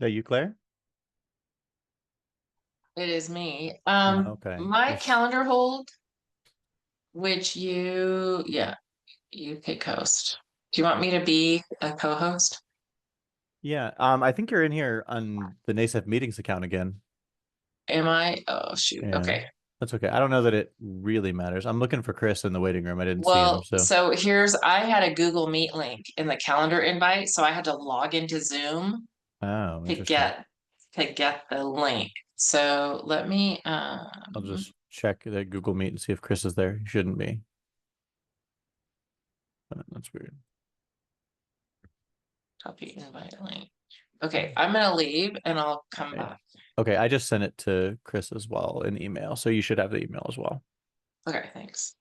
that you, Claire? It is me. Okay. My Yes. calendar hold, which you pick host. Do you want me to be a co-host? Yeah. I think you're in here on the NASEF meetings account again. Am I? Oh, shoot. Yeah. Okay. That's okay. I don't know that it really matters. I'm looking for Chris in the waiting room. I didn't see him, Well, so. so I had a Google Meet link in the calendar invite, so I had to log into Zoom Oh, to interesting. get the link. So let me I'll just check the Google Meet and see if Chris is there. He shouldn't be. That's weird. copy invite link. Okay, I'm gonna leave and I'll come Yeah. back. Okay, I just sent it to Chris as well in email, so you should have the email as well. Okay, thanks.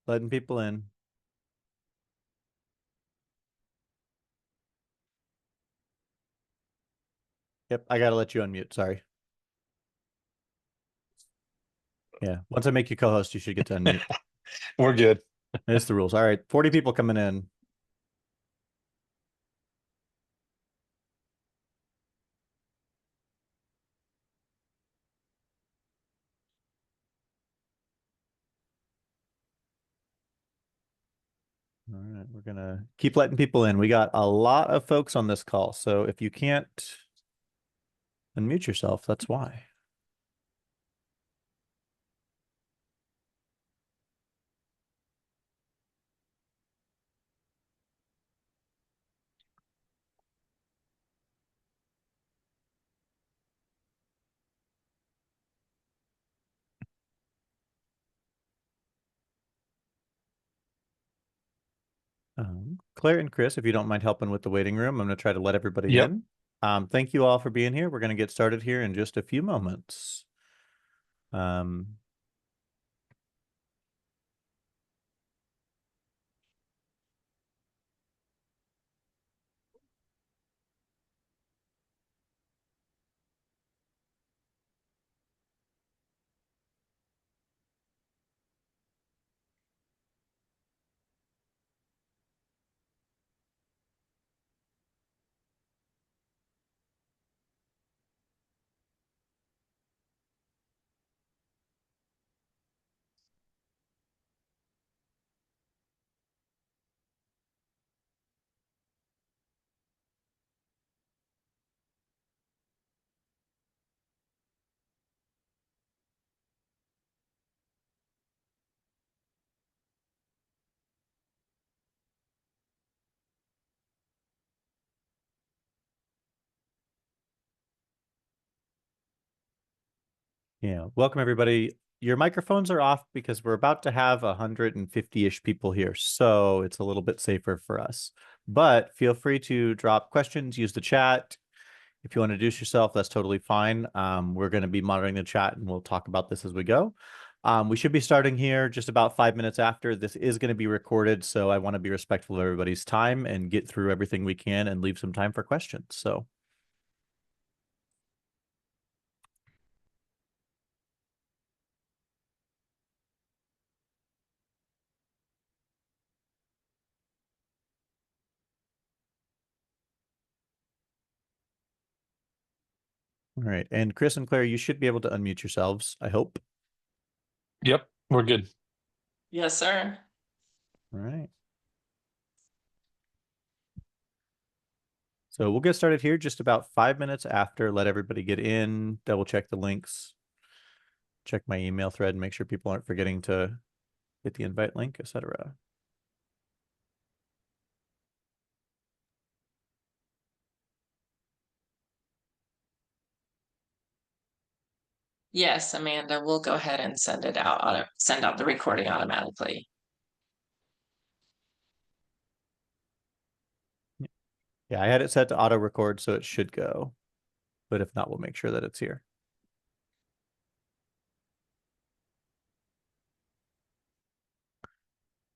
Letting people in. Yep, I gotta let you unmute. Sorry. Yeah. Once I make you co-host, you should get to unmute. We're good. That's the rules. All right. 40 people coming in. All right. We're gonna keep letting people in. We got a lot of folks on this call, so if you can't unmute yourself, that's why. Claire and Chris, if you don't mind helping with the waiting room, I'm going to try to let everybody Yep. in. Thank you all for being here. We're going to get started here in just a few moments. Um, yeah, welcome everybody. Your microphones are off because we're about to have 150-ish people here, so it's a little bit safer for us. But feel free to drop questions, use the chat. If you want to introduce yourself, that's totally fine. We're going to be monitoring the chat and we'll talk about this as we go. We should be starting here just about 5 minutes after. This is going to be recorded, so I want to be respectful of everybody's time and get through everything we can and leave some time for questions. So All right. And Chris and Claire, you should be able to unmute yourselves, I hope. Yep, we're good. Yes, sir. All right. So we'll get started here just about 5 minutes after. Let everybody get in, double check the links, check my email thread, and make sure people aren't forgetting to hit the invite link, etc. Yes, Amanda, we'll go ahead and send it out, send out the recording automatically. Yeah, I had it set to auto record, so it should go. But if not, we'll make sure that it's here.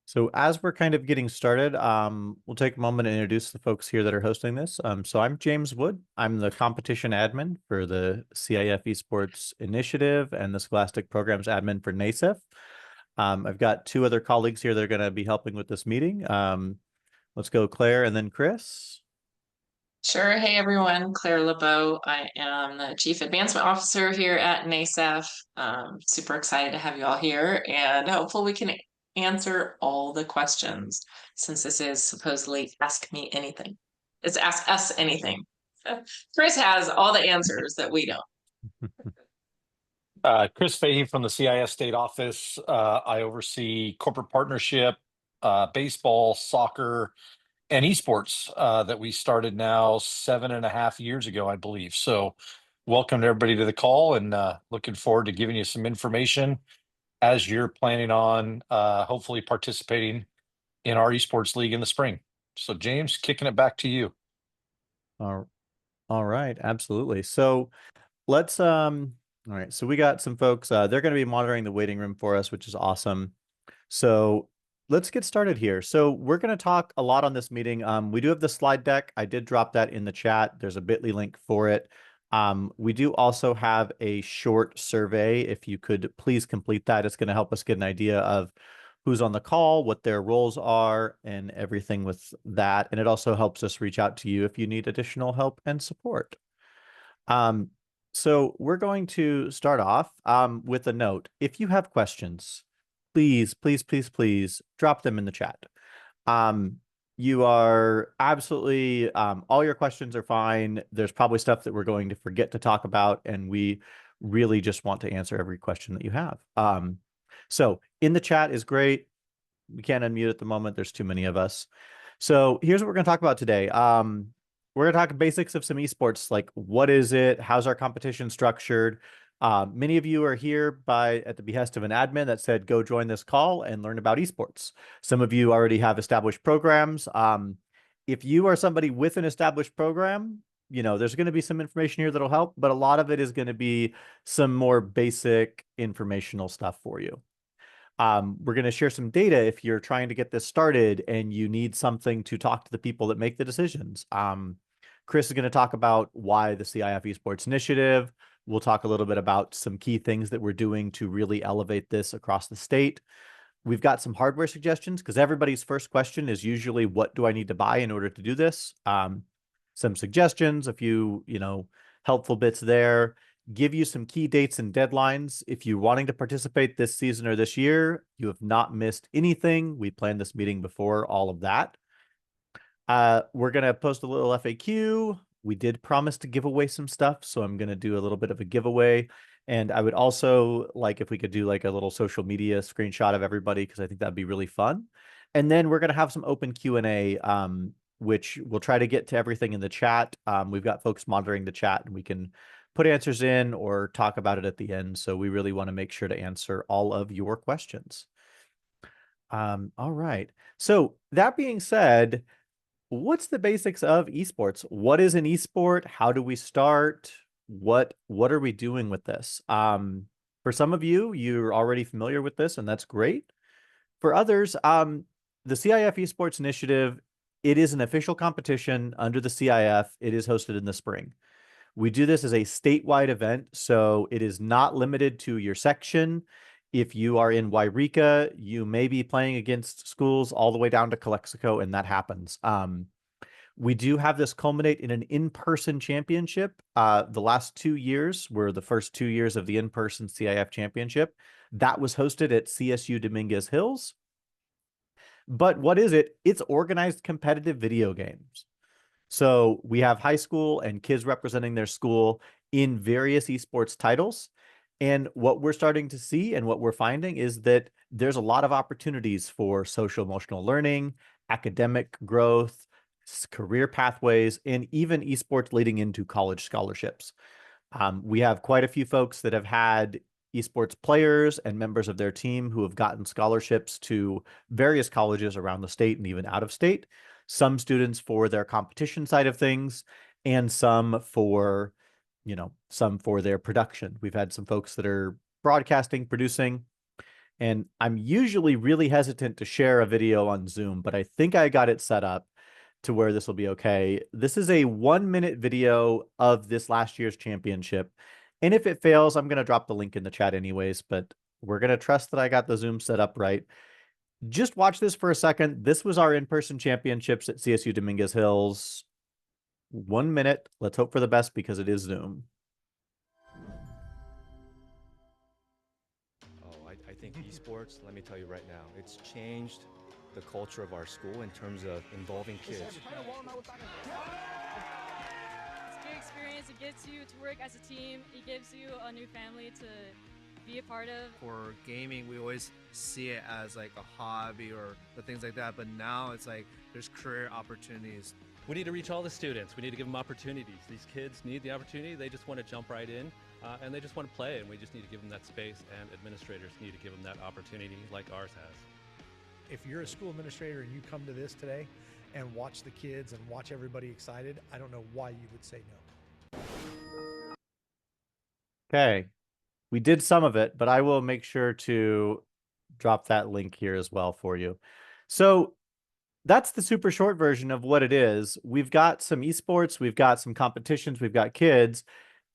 So as we're kind of getting started, we'll take a moment and introduce the folks here that are hosting this. So I'm James Wood. I'm the competition admin for the CIF Esports Initiative and the Scholastic Programs admin for NASEF. I've got two other colleagues here that are going to be helping with this meeting. Let's go Claire and then Chris. Sure. Hey, everyone. Claire LeBeau. I am the Chief Advancement Officer here at NASEF. Super excited to have you all here, and hopefully we can answer all the questions since this is supposedly Ask Me Anything. It's Ask Us Anything. Chris has all the answers that we don't. Chris Fahey from the CIF State Office. I oversee corporate partnership, baseball, soccer, and esports that we started now 7.5 years ago, I believe. So welcome to everybody to the call, and looking forward to giving you some information as you're planning on hopefully participating in our esports league in the spring. So James, kicking it back to you. All right, absolutely. So let's all right, so we got some folks, they're going to be monitoring the waiting room for us, which is awesome. So let's get started here. So we're going to talk a lot on this meeting. We do have the slide deck. I did drop that in the chat. There's a bit.ly link for it. We do also have a short survey. If you could please complete that, it's going to help us get an idea of who's on the call, what their roles are, and everything with that. And it also helps us reach out to you if you need additional help and support. So we're going to start off with a note. If you have questions, please, please, please, please drop them in the chat. You are absolutely, all your questions are fine. There's probably stuff that we're going to forget to talk about, and we really just want to answer every question that you have. So in the chat is great. We can't unmute at the moment. There's too many of us. So here's what we're going to talk about today. We're going to talk basics of some esports, like what is it? How's our competition structured? Many of you are here at the behest of an admin that said, go join this call and learn about esports. Some of you already have established programs. If you are somebody with an established program, there's going to be some information here that'll help, but a lot of it is going to be some more basic informational stuff for you. We're going to share some data if you're trying to get this started and you need something to talk to the people that make the decisions. Chris is going to talk about why the CIF Esports Initiative. We'll talk a little bit about some key things that we're doing to really elevate this across the state. We've got some hardware suggestions because everybody's first question is usually, what do I need to buy in order to do this? Some suggestions, a few, helpful bits there. Give you some key dates and deadlines. If you're wanting to participate this season or this year, you have not missed anything. We planned this meeting before all of that. We're going to post a little FAQ. We did promise to give away some stuff, so I'm going to do a little bit of a giveaway. And I would also like if we could do like a little social media screenshot of everybody, because I think that'd be really fun. And then we're going to have some open Q&A, which we'll try to get to everything in the chat. We've got folks monitoring the chat, and we can put answers in or talk about it at the end. So we really want to make sure to answer all of your questions. All right. So that being said, what's the basics of esports? What is an esport? How do we start? What are we doing with this? For some of you, you're already familiar with this, and that's great. For others, the CIF Esports Initiative, it is an official competition under the CIF. It is hosted in the spring. We do this as a statewide event, so it is not limited to your section. If you are in Wairika, you may be playing against schools all the way down to Calexico, and that happens. We do have this culminate in an in-person championship. The last 2 years were the first 2 years of the in-person CIF championship. That was hosted at CSU Dominguez Hills. But what is it? It's organized competitive video games. So we have high school and kids representing their school in various esports titles. And what we're starting to see and what we're finding is that there's a lot of opportunities for social emotional learning, academic growth, career pathways, and even esports leading into college scholarships. We have quite a few folks that have had esports players and members of their team who have gotten scholarships to various colleges around the state and even out of state. Some students for their competition side of things, and some for, some for their production. We've had some folks that are broadcasting, producing, and I'm usually really hesitant to share a video on Zoom, but I think I got it set up to where this will be okay. This is a 1-minute video of this last year's championship. And if it fails, I'm going to drop the link in the chat anyways, but we're going to trust that I got the Zoom set up right. Just watch this for a second. This was our in-person championships at CSU Dominguez Hills. 1 minute. Let's hope for the best because it is Zoom. I think esports, let me tell you right now, it's changed the culture of our school in terms of involving kids. It's a good experience. It gets you to work as a team. It gives you a new family to be a part of. For gaming, we always see it as like a hobby or things like that, but now it's like there's career opportunities. We need to reach all the students. We need to give them opportunities. These kids need the opportunity. They just want to jump right in, and they just want to play, and we just need to give them that space, and administrators need to give them that opportunity like ours has. If you're a school administrator and you come to this today and watch the kids and watch everybody excited, I don't know why you would say no. Okay. We did some of it, but I will make sure to drop that link here as well for you. So that's the super short version of what it is. We've got some esports, we've got some competitions, we've got kids.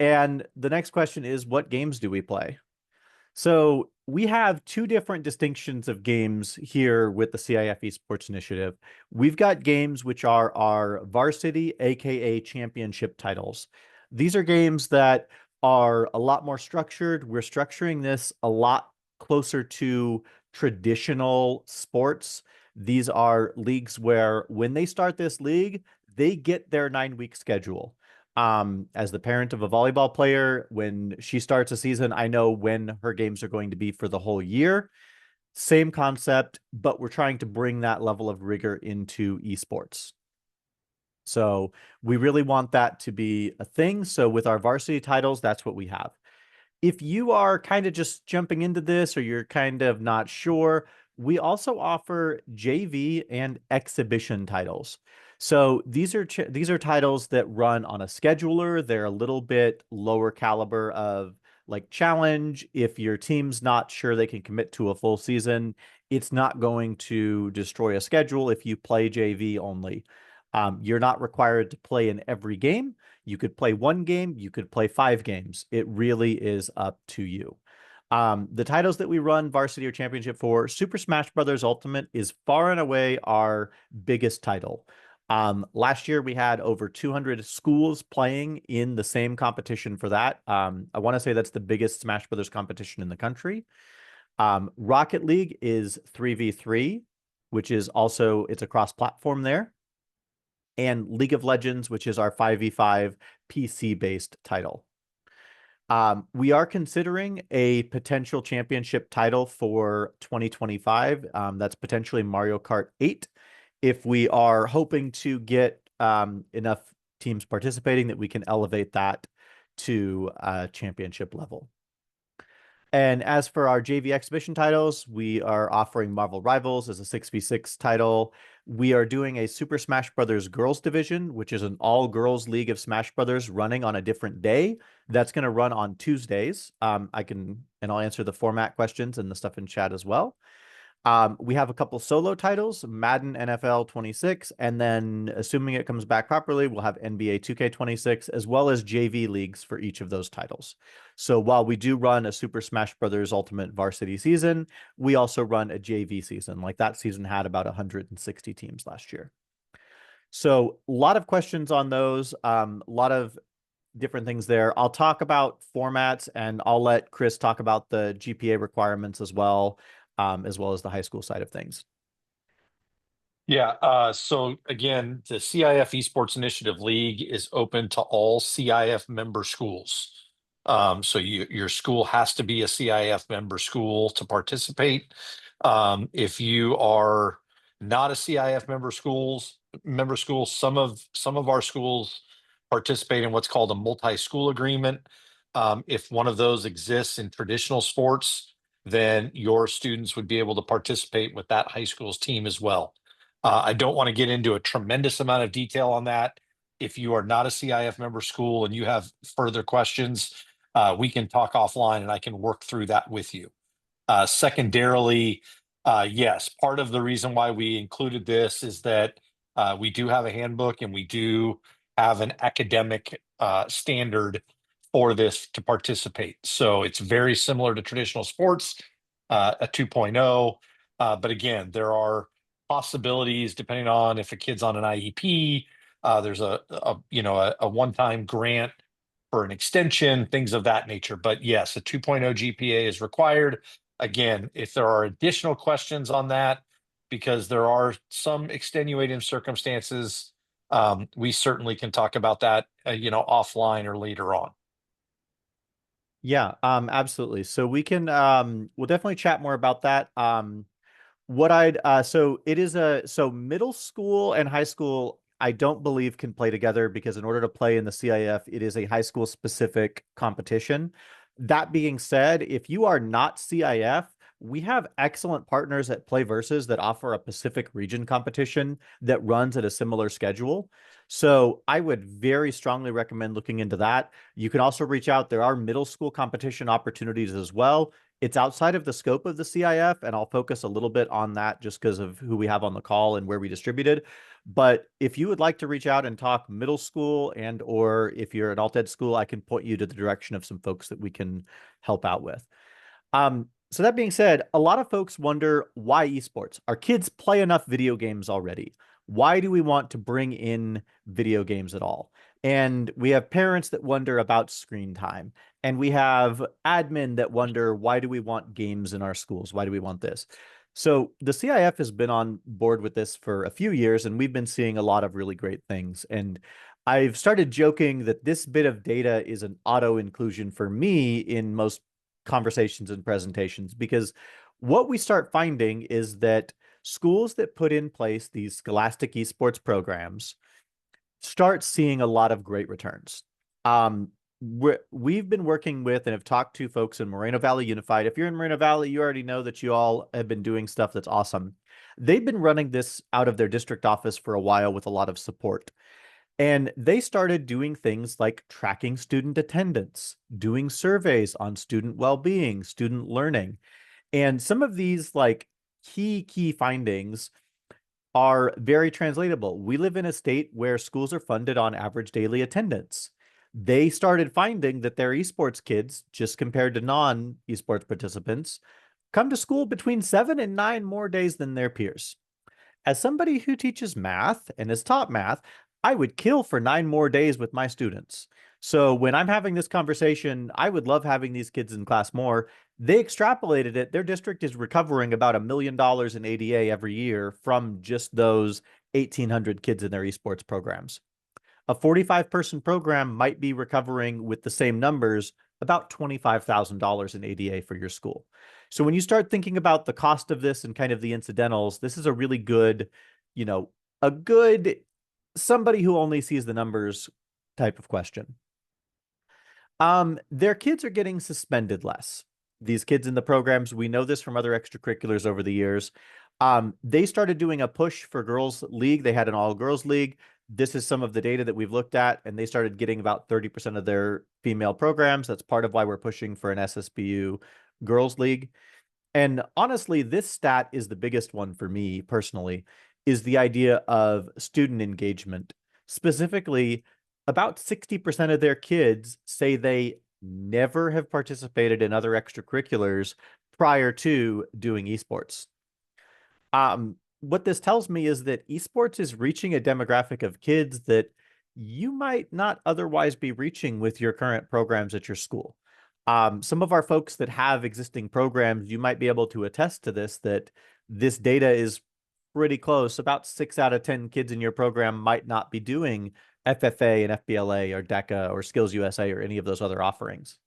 And the next question is, what games do we play? So we have two different distinctions of games here with the CIF Esports Initiative. We've got games which are our varsity, aka championship titles. These are games that are a lot more structured. We're structuring this a lot closer to traditional sports. These are leagues where when they start this league, they get their 9-week schedule. As the parent of a volleyball player, when she starts a season, I know when her games are going to be for the whole year. Same concept, but we're trying to bring that level of rigor into esports. So we really want that to be a thing. So with our varsity titles, that's what we have. If you are kind of just jumping into this or you're kind of not sure, we also offer JV and exhibition titles. So these are titles that run on a scheduler. They're a little bit lower caliber of like challenge. If your team's not sure they can commit to a full season, it's not going to destroy a schedule if you play JV only. You're not required to play in every game. You could play 1 game, you could play 5 games. It really is up to you. The titles that we run varsity or championship for, Super Smash Bros. Ultimate is far and away our biggest title. Last year we had over 200 schools playing in the same competition for that. I want to say that's the biggest Smash Brothers competition in the country. Rocket League is 3v3, which is also, it's a cross-platform there. And League of Legends, which is our 5v5 PC-based title. We are considering a potential championship title for 2025. That's potentially Mario Kart 8. If we are hoping to get enough teams participating that we can elevate that to a championship level. And as for our JV exhibition titles, we are offering Marvel Rivals as a 6v6 title. We are doing a Super Smash Brothers Girls Division, which is an all-girls league of Smash Brothers running on a different day. That's going to run on Tuesdays. I'll answer the format questions and the stuff in chat as well. We have a couple solo titles, Madden NFL 26, and then assuming it comes back properly, we'll have NBA 2K26, as well as JV leagues for each of those titles. So while we do run a Super Smash Bros. Ultimate varsity season, we also run a JV season. Like that season had about 160 teams last year. So a lot of questions on those, a lot of different things there. I'll talk about formats, and I'll let Chris talk about the GPA requirements as well as the high school side of things. Yeah, so again, the CIF Esports Initiative League is open to all CIF member schools. So your school has to be a CIF member school to participate. If you are not a CIF member school, some of our schools participate in what's called a multi-school agreement. If one of those exists in traditional sports, then your students would be able to participate with that high school's team as well. I don't want to get into a tremendous amount of detail on that. If you are not a CIF member school and you have further questions, we can talk offline and I can work through that with you. Secondarily, yes, part of the reason why we included this is that we do have a handbook and we do have an academic standard for this to participate. So it's very similar to traditional sports, a 2.0. But again, there are possibilities depending on if a kid's on an IEP. There's a one-time grant for an extension, things of that nature. But yes, a 2.0 GPA is required. Again, if there are additional questions on that, because there are some extenuating circumstances, we certainly can talk about that, offline or later on. Yeah, absolutely. So we can we'll definitely chat more about that. What I'd so it is so middle school and high school I don't believe can play together, because in order to play in the CIF, it is a high school specific competition. That being said, if you are not CIF, we have excellent partners at Play Versus that offer a Pacific region competition that runs at a similar schedule. So I would very strongly recommend looking into that. You can also reach out. There are middle school competition opportunities as well. It's outside of the scope of the CIF, and I'll focus a little bit on that just because of who we have on the call and where we distributed. But if you would like to reach out and talk middle school, and or if you're an alt ed school, I can point you to the direction of some folks that we can help out with. So that being said, a lot of folks wonder, why esports? Our kids play enough video games already. Why do we want to bring in video games at all? And we have parents that wonder about screen time. And we have admin that wonder, why do we want games in our schools? Why do we want this? So the CIF has been on board with this for a few years, and we've been seeing a lot of really great things. And I've started joking that this bit of data is an auto inclusion for me in most conversations and presentations, because what we start finding is that schools that put in place these scholastic esports programs start seeing a lot of great returns. We've been working with and have talked to folks in Moreno Valley Unified. If you're in Moreno Valley, you already know that you all have been doing stuff that's awesome. They've been running this out of their district office for a while with a lot of support. And they started doing things like tracking student attendance, doing surveys on student well-being, student learning. And some of these like key findings are very translatable. We live in a state where schools are funded on average daily attendance. They started finding that their esports kids, just compared to non-esports participants, come to school between 7 and 9 more days than their peers. As somebody who teaches math and has taught math, I would kill for 9 more days with my students. So when I'm having this conversation, I would love having these kids in class more. They extrapolated it. Their district is recovering about $1 million in ADA every year from just those 1,800 kids in their esports programs. A 45-person program might be recovering, with the same numbers, about $25,000 in ADA for your school. So when you start thinking about the cost of this and kind of the incidentals, this is a really good, a good somebody who only sees the numbers type of question. Their kids are getting suspended less. These kids in the programs, we know this from other extracurriculars over the years. They started doing a push for girls league. They had an all girls league. This is some of the data that we've looked at, and they started getting about 30% of their female programs. That's part of why we're pushing for an SSBU girls league. And honestly, this stat is the biggest one for me personally, is the idea of student engagement. Specifically, about 60% of their kids say they never have participated in other extracurriculars prior to doing esports. what this tells me is that esports is reaching a demographic of kids that you might not otherwise be reaching with your current programs at your school. Some of our folks that have existing programs, you might be able to attest to this, that this data is pretty close. About 6 out of 10 kids in your program might not be doing FFA and FBLA or DECA or Skills USA or any of those other offerings.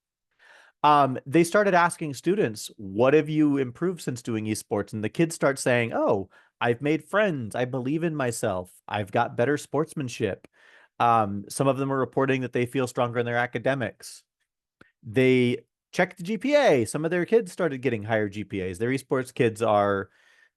They started asking students, what have you improved since doing esports? And the kids start saying, oh, I've made friends. I believe in myself. I've got better sportsmanship. Some of them are reporting that they feel stronger in their academics. They checked the GPA. Some of their kids started getting higher GPAs. Their esports kids are,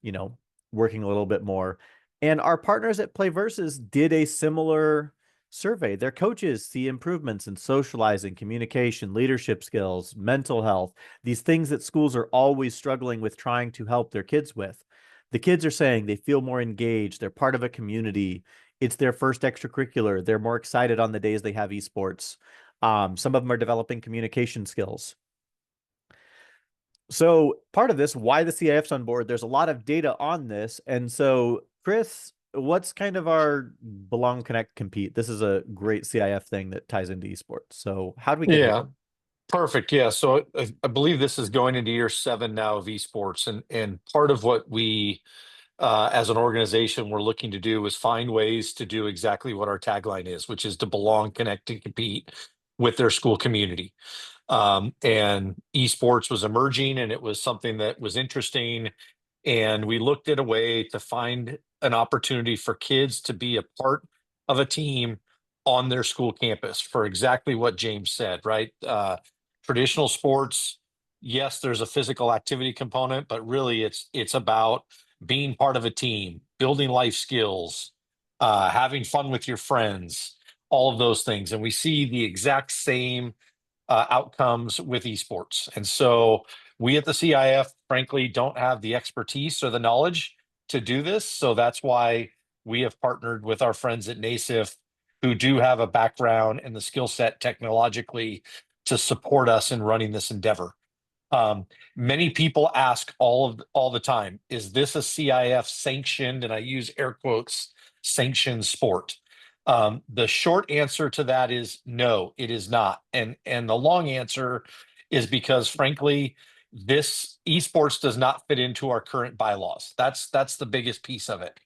you know, working a little bit more. And our partners at Play Versus did a similar survey. Their coaches see improvements in socializing, communication, leadership skills, mental health, these things that schools are always struggling with trying to help their kids with. The kids are saying they feel more engaged. They're part of a community. It's their first extracurricular. They're more excited on the days they have esports. Some of them are developing communication skills. So part of this, why the CIF's on board, there's a lot of data on this. And so, Chris, what's kind of our Belong, Connect, Compete? This is a great CIF thing that ties into esports. So how do we get here? Perfect. Yeah. So I believe this is going into year 7 now of esports. And part of what we, as an organization, we're looking to do is find ways to do exactly what our tagline is, which is to belong, connect, and compete with their school community. And esports was emerging, and it was something that was interesting. And we looked at a way to find an opportunity for kids to be a part of a team on their school campus for exactly what James said, right? Traditional sports, yes, there's a physical activity component, but really it's about being part of a team, building life skills, having fun with your friends, all of those things. And we see the exact same outcomes with esports. And so we at the CIF, frankly, don't have the expertise or the knowledge to do this. So that's why we have partnered with our friends at NASEF, who do have a background and the skill set technologically to support us in running this endeavor. Many people ask all the time, is this a CIF sanctioned, and I use air quotes, sanctioned sport? The short answer to that is no, it is not. And the long answer is because, frankly, this esports does not fit into our current bylaws. That's the biggest piece of it.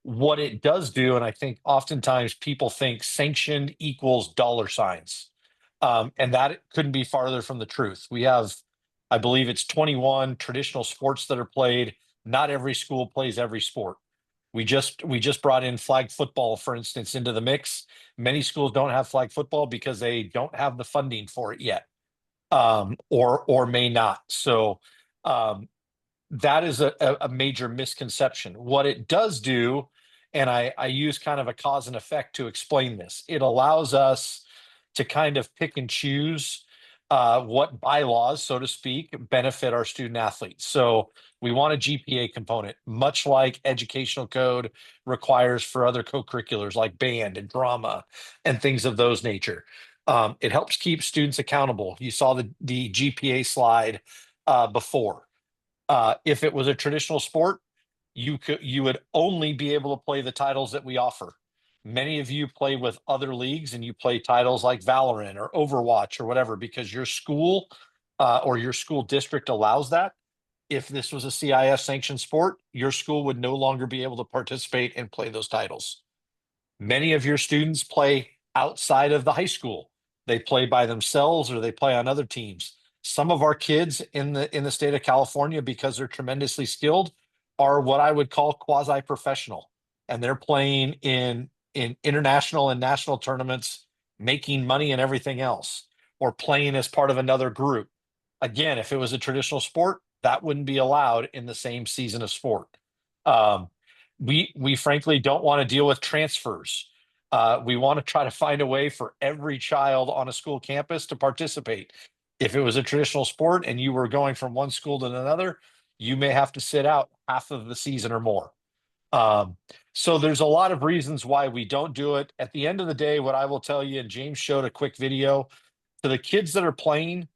What it does do, and I think oftentimes people think sanctioned equals dollar signs. And that couldn't be farther from the truth. We have, I believe it's 21 traditional sports that are played. Not every school plays every sport. We just brought in flag football, for instance, into the mix. Many schools don't have flag football because they don't have the funding for it yet, or may not. So that is a major misconception. What it does do, and I use kind of a cause and effect to explain this, it allows us to kind of pick and choose what bylaws, so to speak, benefit our student athletes. So we want a GPA component, much like educational code requires for other co-curriculars like band and drama and things of those nature. It helps keep students accountable. You saw the GPA slide before. If it was a traditional sport, you would only be able to play the titles that we offer. Many of you play with other leagues and you play titles like Valorant or Overwatch or whatever because your school or your school district allows that. If this was a CIF sanctioned sport, your school would no longer be able to participate and play those titles. Many of your students play outside of the high school. They play by themselves or they play on other teams. Some of our kids in the state of California, because they're tremendously skilled, are what I would call quasi-professional, and they're playing in international and national tournaments, making money and everything else, or playing as part of another group. Again, if it was a traditional sport, that wouldn't be allowed in the same season of sport. We frankly don't want to deal with transfers. We want to try to find a way for every child on a school campus to participate. If it was a traditional sport and you were going from one school to another, you may have to sit out half of the season or more. So there's a lot of reasons why we don't do it. At the end of the day, what I will tell you, and James showed a quick video, to the kids that are playing,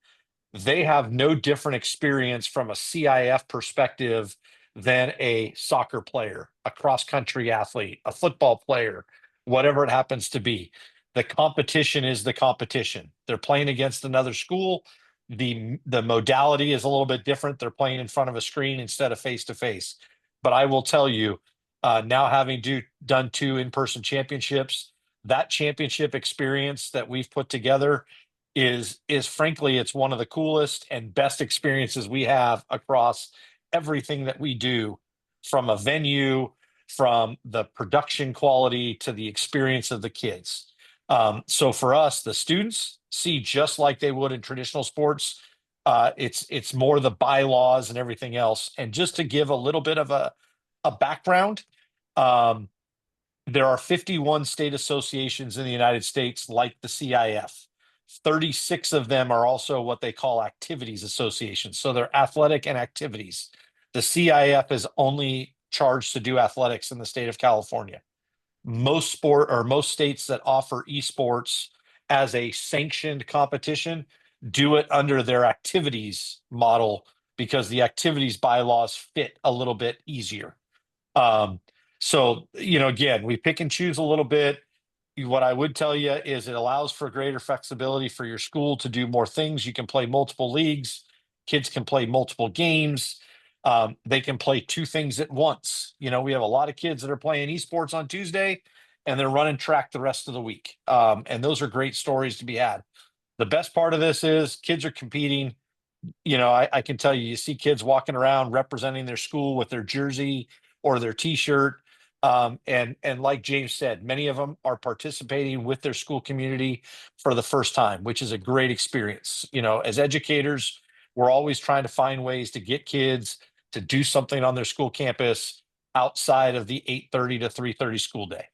they have no different experience from a CIF perspective than a soccer player, a cross country athlete, a football player, whatever it happens to be. The competition is the competition. They're playing against another school. The modality is a little bit different. They're playing in front of a screen instead of face to face. But I will tell you, now having done 2 in-person championships, that championship experience that we've put together is frankly, it's one of the coolest and best experiences we have across everything that we do, from a venue, from the production quality to the experience of the kids. So for us, the students see just like they would in traditional sports. It's more the bylaws and everything else. And just to give a little bit of a background, there are 51 state associations in the United States like the CIF. 36 of them are also what they call activities associations. So they're athletic and activities. The CIF is only charged to do athletics in the state of California. Most states that offer esports as a sanctioned competition do it under their activities model, because the activities bylaws fit a little bit easier. So, again, we pick and choose a little bit. What I would tell you is it allows for greater flexibility for your school to do more things. You can play multiple leagues. Kids can play multiple games. They can play 2 things at once. We have a lot of kids that are playing esports on Tuesday and they're running track the rest of the week. And those are great stories to be had. The best part of this is kids are competing. I can tell you see kids walking around representing their school with their jersey or their t-shirt. And like James said, many of them are participating with their school community for the first time, which is a great experience. As educators, we're always trying to find ways to get kids to do something on their school campus outside of the 8:30 to 3:30 school day.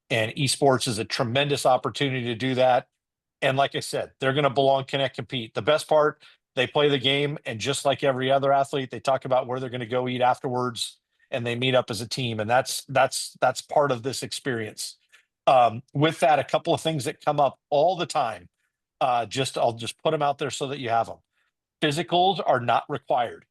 And esports is a tremendous opportunity to do that. And like I said, they're going to belong, connect, compete. The best part, they play the game, and just like every other athlete, they talk about where they're going to go eat afterwards, and they meet up as a team, and that's part of this experience. With that, a couple of things that come up all the time. I'll just put them out there so that you have them. Physicals are not required.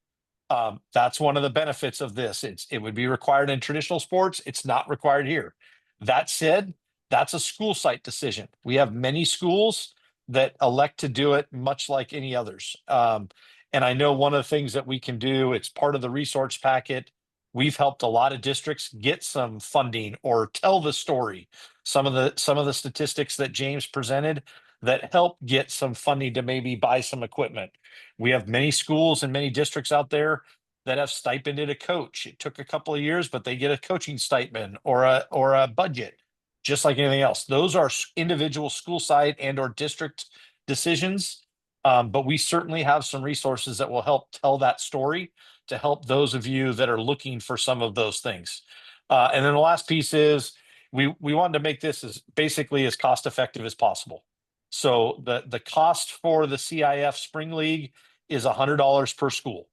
That's one of the benefits of this. It would be required in traditional sports. It's not required here. That said, that's a school site decision. We have many schools that elect to do it much like any others. And I know one of the things that we can do, it's part of the resource packet. We've helped a lot of districts get some funding or tell the story. Some of the statistics that James presented that help get some funding to maybe buy some equipment. We have many schools and many districts out there that have stipended a coach. It took a couple of years, but they get a coaching stipend or a budget, just like anything else. Those are individual school site and or district decisions. But we certainly have some resources that will help tell that story to help those of you that are looking for some of those things. And then the last piece is we wanted to make this as basically as cost effective as possible. So the cost for the CIF Spring League is $100 per school.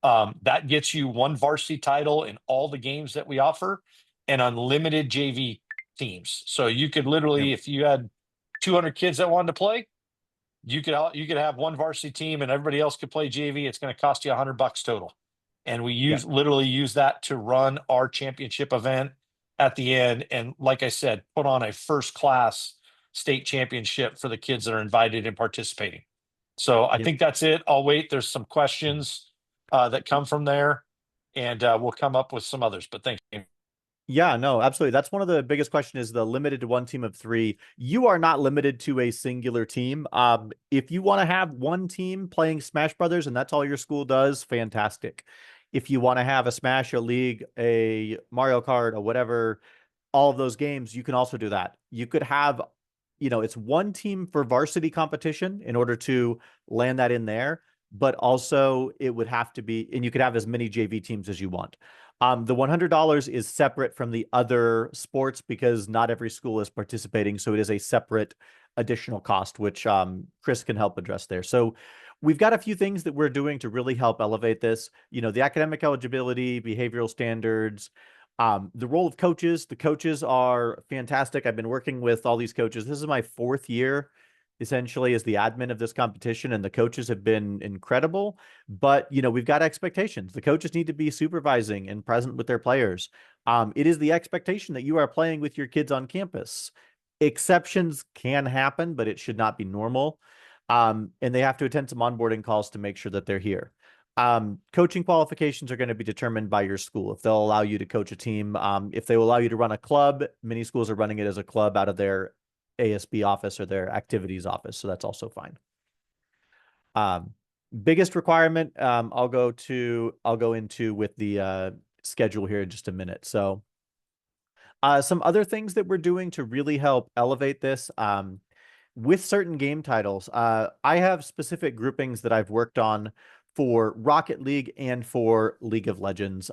That gets you 1 varsity title in all the games that we offer and unlimited JV teams. So you could literally, if you had 200 kids that wanted to play, you could have 1 varsity team and everybody else could play JV. It's going to cost you $100 total. And we literally use that to run our championship event at the end. And like I said, put on a first class state championship for the kids that are invited and participating. So I think that's it. I'll wait. There's some questions that come from there, and we'll come up with some others. But thanks. Yeah, no, absolutely. That's one of the biggest questions, is the limited to 1 team of 3. You are not limited to a singular team. If you want to have 1 team playing Smash Brothers and that's all your school does, fantastic. If you want to have a Smash, a League, a Mario Kart, or whatever, all of those games, you can also do that. You could have, it's 1 team for varsity competition in order to land that in there, but also it would have to be, and you could have as many JV teams as you want. The $100 is separate from the other sports because not every school is participating. So it is a separate additional cost, which Chris can help address there. So we've got a few things that we're doing to really help elevate this. The academic eligibility, behavioral standards, the role of coaches. The coaches are fantastic. I've been working with all these coaches. This is my 4th year essentially as the admin of this competition, and the coaches have been incredible. But, we've got expectations. The coaches need to be supervising and present with their players. It is the expectation that you are playing with your kids on campus. Exceptions can happen, but it should not be normal. And they have to attend some onboarding calls to make sure that they're here. Coaching qualifications are going to be determined by your school. If they'll allow you to coach a team, if they will allow you to run a club, many schools are running it as a club out of their ASB office or their activities office. So that's also fine. Biggest requirement, I'll go into with the schedule here in just a minute. So some other things that we're doing to really help elevate this, with certain game titles, I have specific groupings that I've worked on for Rocket League and for League of Legends.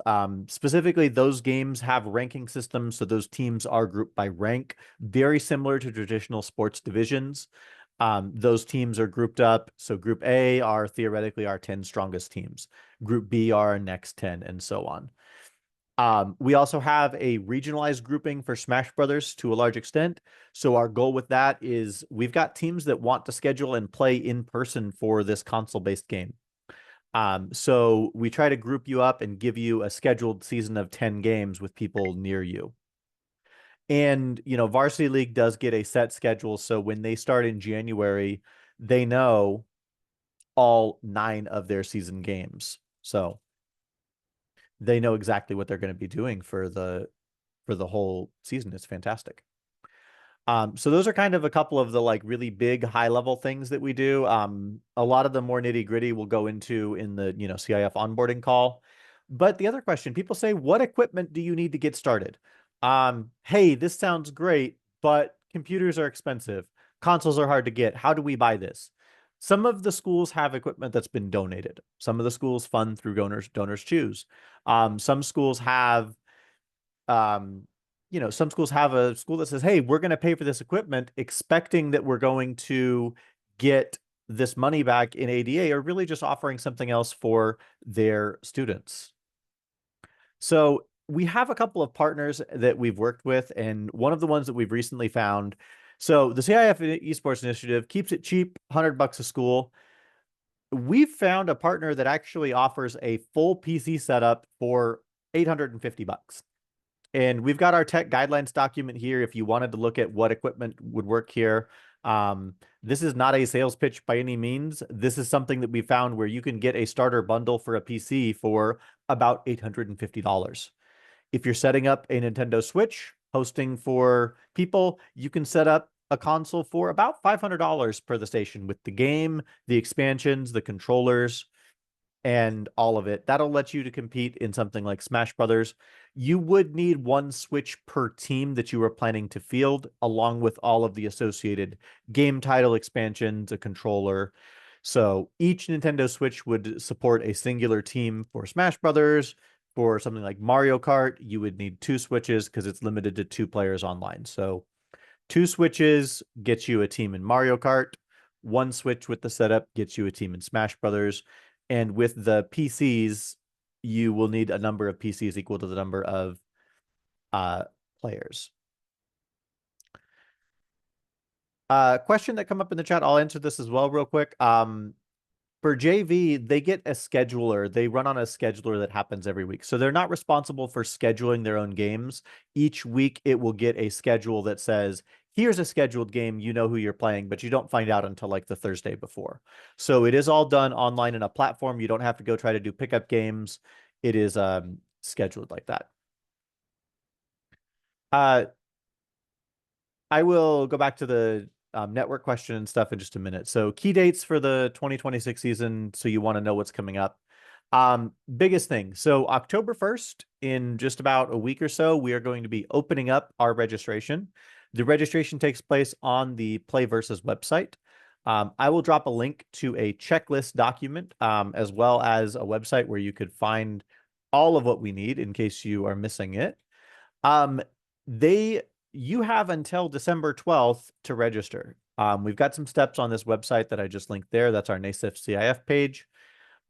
Specifically, those games have ranking systems, so those teams are grouped by rank, very similar to traditional sports divisions. Those teams are grouped up. So Group A are theoretically our 10 strongest teams. Group B are our next 10, and so on. We also have a regionalized grouping for Smash Brothers to a large extent. So our goal with that is we've got teams that want to schedule and play in person for this console-based game. So we try to group you up and give you a scheduled season of 10 games with people near you. And, Varsity League does get a set schedule. So when they start in January, they know all 9 of their season games. So they know exactly what they're going to be doing for the whole season. It's fantastic. So those are kind of a couple of the really big high level things that we do. A lot of the more nitty gritty we'll go into in the CIF onboarding call. But the other question, people say, what equipment do you need to get started? Hey, this sounds great, but computers are expensive. Consoles are hard to get. How do we buy this? Some of the schools have equipment that's been donated. Some of the schools fund through donors choose. Some schools have, some schools have a school that says, hey, we're going to pay for this equipment, expecting that we're going to get this money back in ADA, or really just offering something else for their students. So we have a couple of partners that we've worked with, and one of the ones that we've recently found. So the CIF Esports Initiative keeps it cheap, $100 a school. We've found a partner that actually offers a full PC setup for $850. And we've got our tech guidelines document here if you wanted to look at what equipment would work here. This is not a sales pitch by any means. This is something that we found where you can get a starter bundle for a PC for about $850. If you're setting up a Nintendo Switch, hosting for people, you can set up a console for about $500 per the station with the game, the expansions, the controllers, and all of it. That'll let you to compete in something like Smash Brothers. You would need one Switch per team that you are planning to field, along with all of the associated game title expansions, a controller. So each Nintendo Switch would support a singular team for Smash Brothers. For something like Mario Kart, you would need 2 Switches because it's limited to 2 players online. So 2 Switches gets you a team in Mario Kart. 1 Switch with the setup gets you a team in Smash Brothers. And with the PCs, you will need a number of PCs equal to the number of players. Question that come up in the chat, I'll answer this as well real quick. For JV, they get a scheduler. They run on a scheduler that happens every week. So they're not responsible for scheduling their own games. Each week, it will get a schedule that says, here's a scheduled game, you know who you're playing, but you don't find out until the Thursday before. So it is all done online in a platform. You don't have to go try to do pickup games. It is scheduled like that. I will go back to the network question and stuff in just a minute. So key dates for the 2026 season. So you want to know what's coming up. Biggest thing. So October 1st, in just about a week or so, we are going to be opening up our registration. The registration takes place on the Play Versus website. I will drop a link to a checklist document, as well as a website where you could find all of what we need in case you are missing it. You have until December 12th to register. We've got some steps on this website that I just linked there. That's our NASEF CIF page.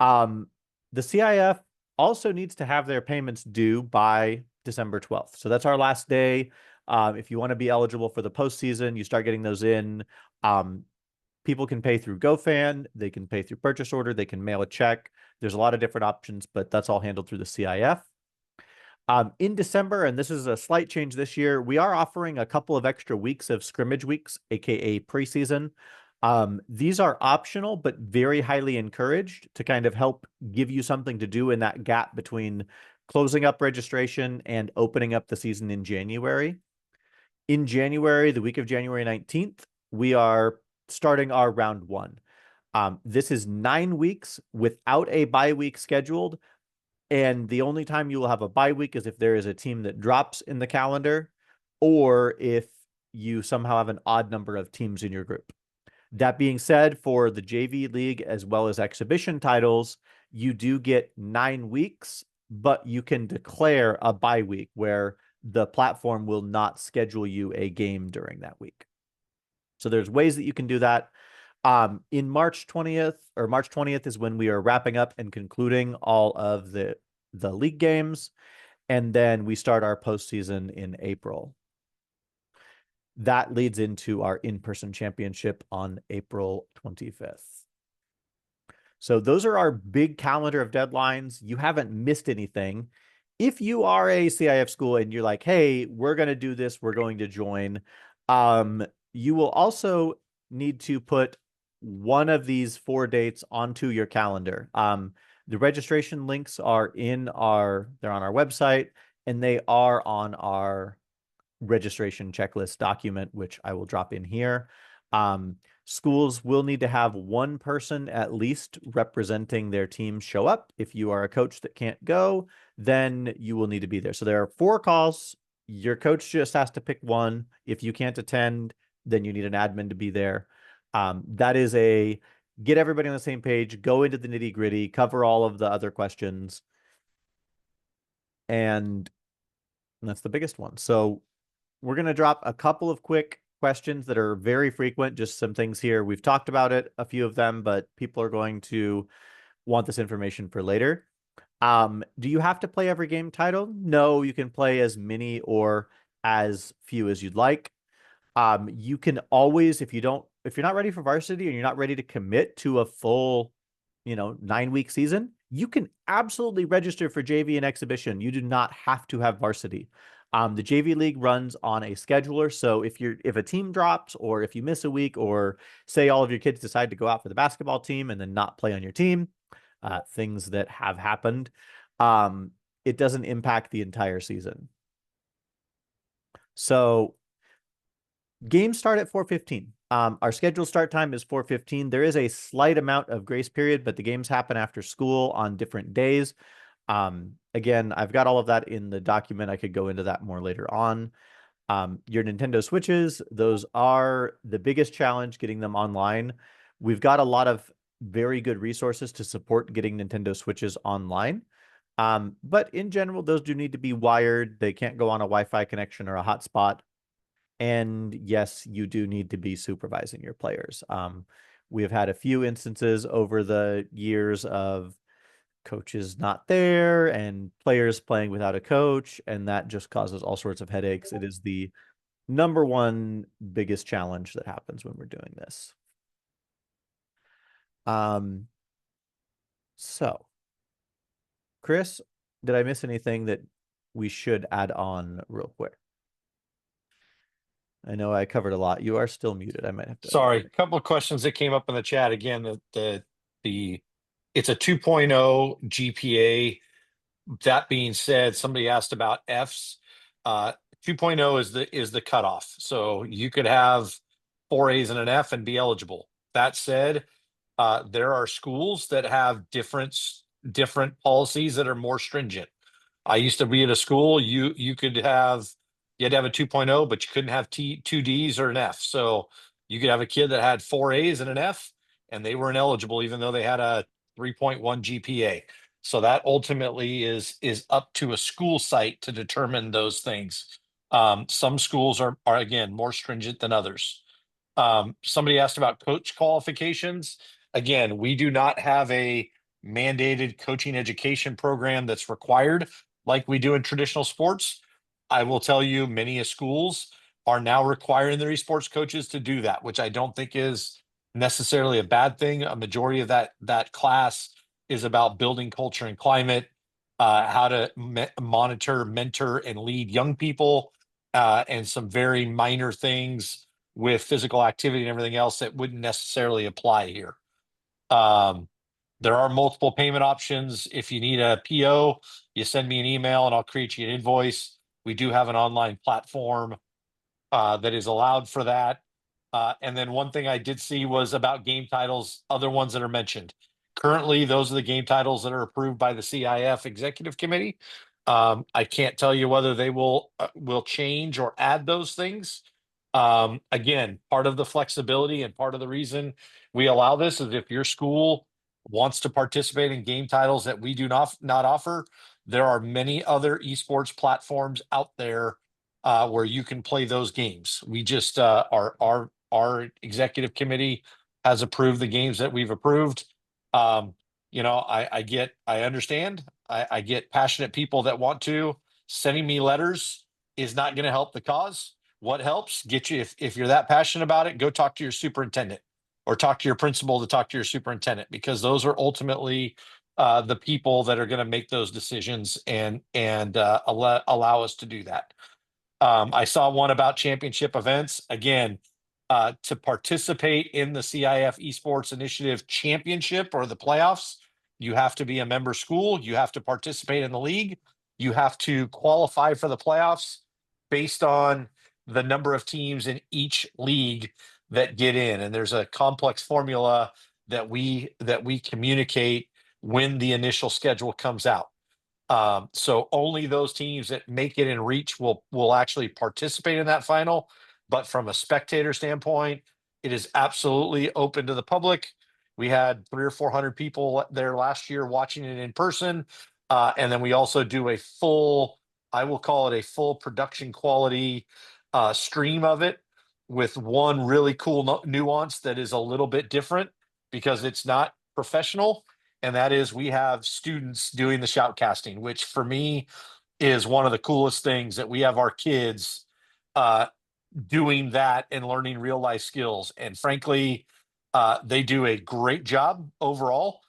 The CIF also needs to have their payments due by December 12th. So that's our last day. If you want to be eligible for the postseason, you start getting those in People can pay through GoFan, they can pay through purchase order, they can mail a check. There's a lot of different options, but that's all handled through the CIF. In December, and this is a slight change this year, we are offering a couple of extra weeks of scrimmage weeks, aka preseason. These are optional, but very highly encouraged to kind of help give you something to do in that gap between closing up registration and opening up the season in January. In January, the week of January 19th, we are starting our round one. This is 9 weeks without a bye week scheduled. And the only time you will have a bye week is if there is a team that drops in the calendar, or if you somehow have an odd number of teams in your group. That being said, for the JV League as well as exhibition titles, you do get 9 weeks, but you can declare a bye week where the platform will not schedule you a game during that week. So there's ways that you can do that. In March 20th is when we are wrapping up and concluding all of the league games. And then we start our postseason in April. That leads into our in-person championship on April 25th. So those are our big calendar of deadlines. You haven't missed anything. If you are a CIF school and you're like, hey, we're going to do this, we're going to join, you will also need to put one of these 4 dates onto your calendar. The registration links are they're on our website, and they are on our registration checklist document, which I will drop in here. Schools will need to have one person at least representing their team show up. If you are a coach that can't go, then you will need to be there. So there are 4 calls. Your coach just has to pick one. If you can't attend, then you need an admin to be there. That is get everybody on the same page, go into the nitty gritty, cover all of the other questions. And that's the biggest one. So we're going to drop a couple of quick questions that are very frequent, just some things here. We've talked about it, a few of them, but people are going to want this information for later. Do you have to play every game title? No, you can play as many or as few as you'd like. You can always, if you're not ready for varsity and you're not ready to commit to a full, 9-week season, you can absolutely register for JV and exhibition. You do not have to have varsity. The JV League runs on a scheduler. So if a team drops, or if you miss a week, or say all of your kids decide to go out for the basketball team and then not play on your team, things that have happened, it doesn't impact the entire season. So games start at 4:15. Our scheduled start time is 4:15. There is a slight amount of grace period, but the games happen after school on different days. Again, I've got all of that in the document. I could go into that more later on. Your Nintendo Switches, those are the biggest challenge, getting them online. We've got a lot of very good resources to support getting Nintendo Switches online. But in general, those do need to be wired. They can't go on a Wi-Fi connection or a hotspot. And yes, you do need to be supervising your players. We have had a few instances over the years of coaches not there and players playing without a coach, and that just causes all sorts of headaches. It is the number one biggest challenge that happens when we're doing this. So, Chris, did I miss anything that we should add on real quick? I know I covered a lot. You are still muted. I might have to. Sorry, a couple of questions that came up in the chat. Again, it's a 2.0 GPA. That being said, somebody asked about Fs. 2.0 is the cutoff. So you could have 4 A's and an F and be eligible. That said, there are schools that have different policies that are more stringent. I used to be at a school, you had to have a 2.0, but you couldn't have 2 D's or an F. So you could have a kid that had 4 A's and an F, and they weren't eligible, even though they had a 3.1 GPA. So that ultimately is up to a school site to determine those things. Some schools are again more stringent than others. Somebody asked about coach qualifications. Again, we do not have a mandated coaching education program that's required like we do in traditional sports. I will tell you, many schools are now requiring their esports coaches to do that, which I don't think is necessarily a bad thing. A majority of that class is about building culture and climate, how to monitor, mentor, and lead young people, and some very minor things with physical activity and everything else that wouldn't necessarily apply here. There are multiple payment options. If you need a PO, you send me an email and I'll create you an invoice. We do have an online platform that is allowed for that. And then one thing I did see was about game titles, other ones that are mentioned. Currently, those are the game titles that are approved by the CIF Executive Committee. I can't tell you whether they will change or add those things. Again, part of the flexibility and part of the reason we allow this is if your school wants to participate in game titles that we do not offer, there are many other esports platforms out there where you can play those games. We just our executive committee has approved the games that we've approved. You know, I understand. I get passionate people that want to. Sending me letters is not going to help the cause. What helps get you, if you're that passionate about it, go talk to your superintendent or talk to your principal to talk to your superintendent, because those are ultimately the people that are going to make those decisions and allow us to do that. I saw one about championship events. Again, to participate in the CIF Esports Initiative Championship or the playoffs, you have to be a member school. You have to participate in the league. You have to qualify for the playoffs based on the number of teams in each league that get in. And there's a complex formula that we communicate when the initial schedule comes out. So only those teams that make it in reach will actually participate in that final. But from a spectator standpoint, it is absolutely open to the public. We had 300 or 400 people there last year watching it in person. And then we also do a full, I will call it a full production quality stream of it, with one really cool nuance that is a little bit different because it's not professional. And that is, we have students doing the shoutcasting, which for me is one of the coolest things, that we have our kids doing that and learning real life skills. And frankly, they do a great job overall.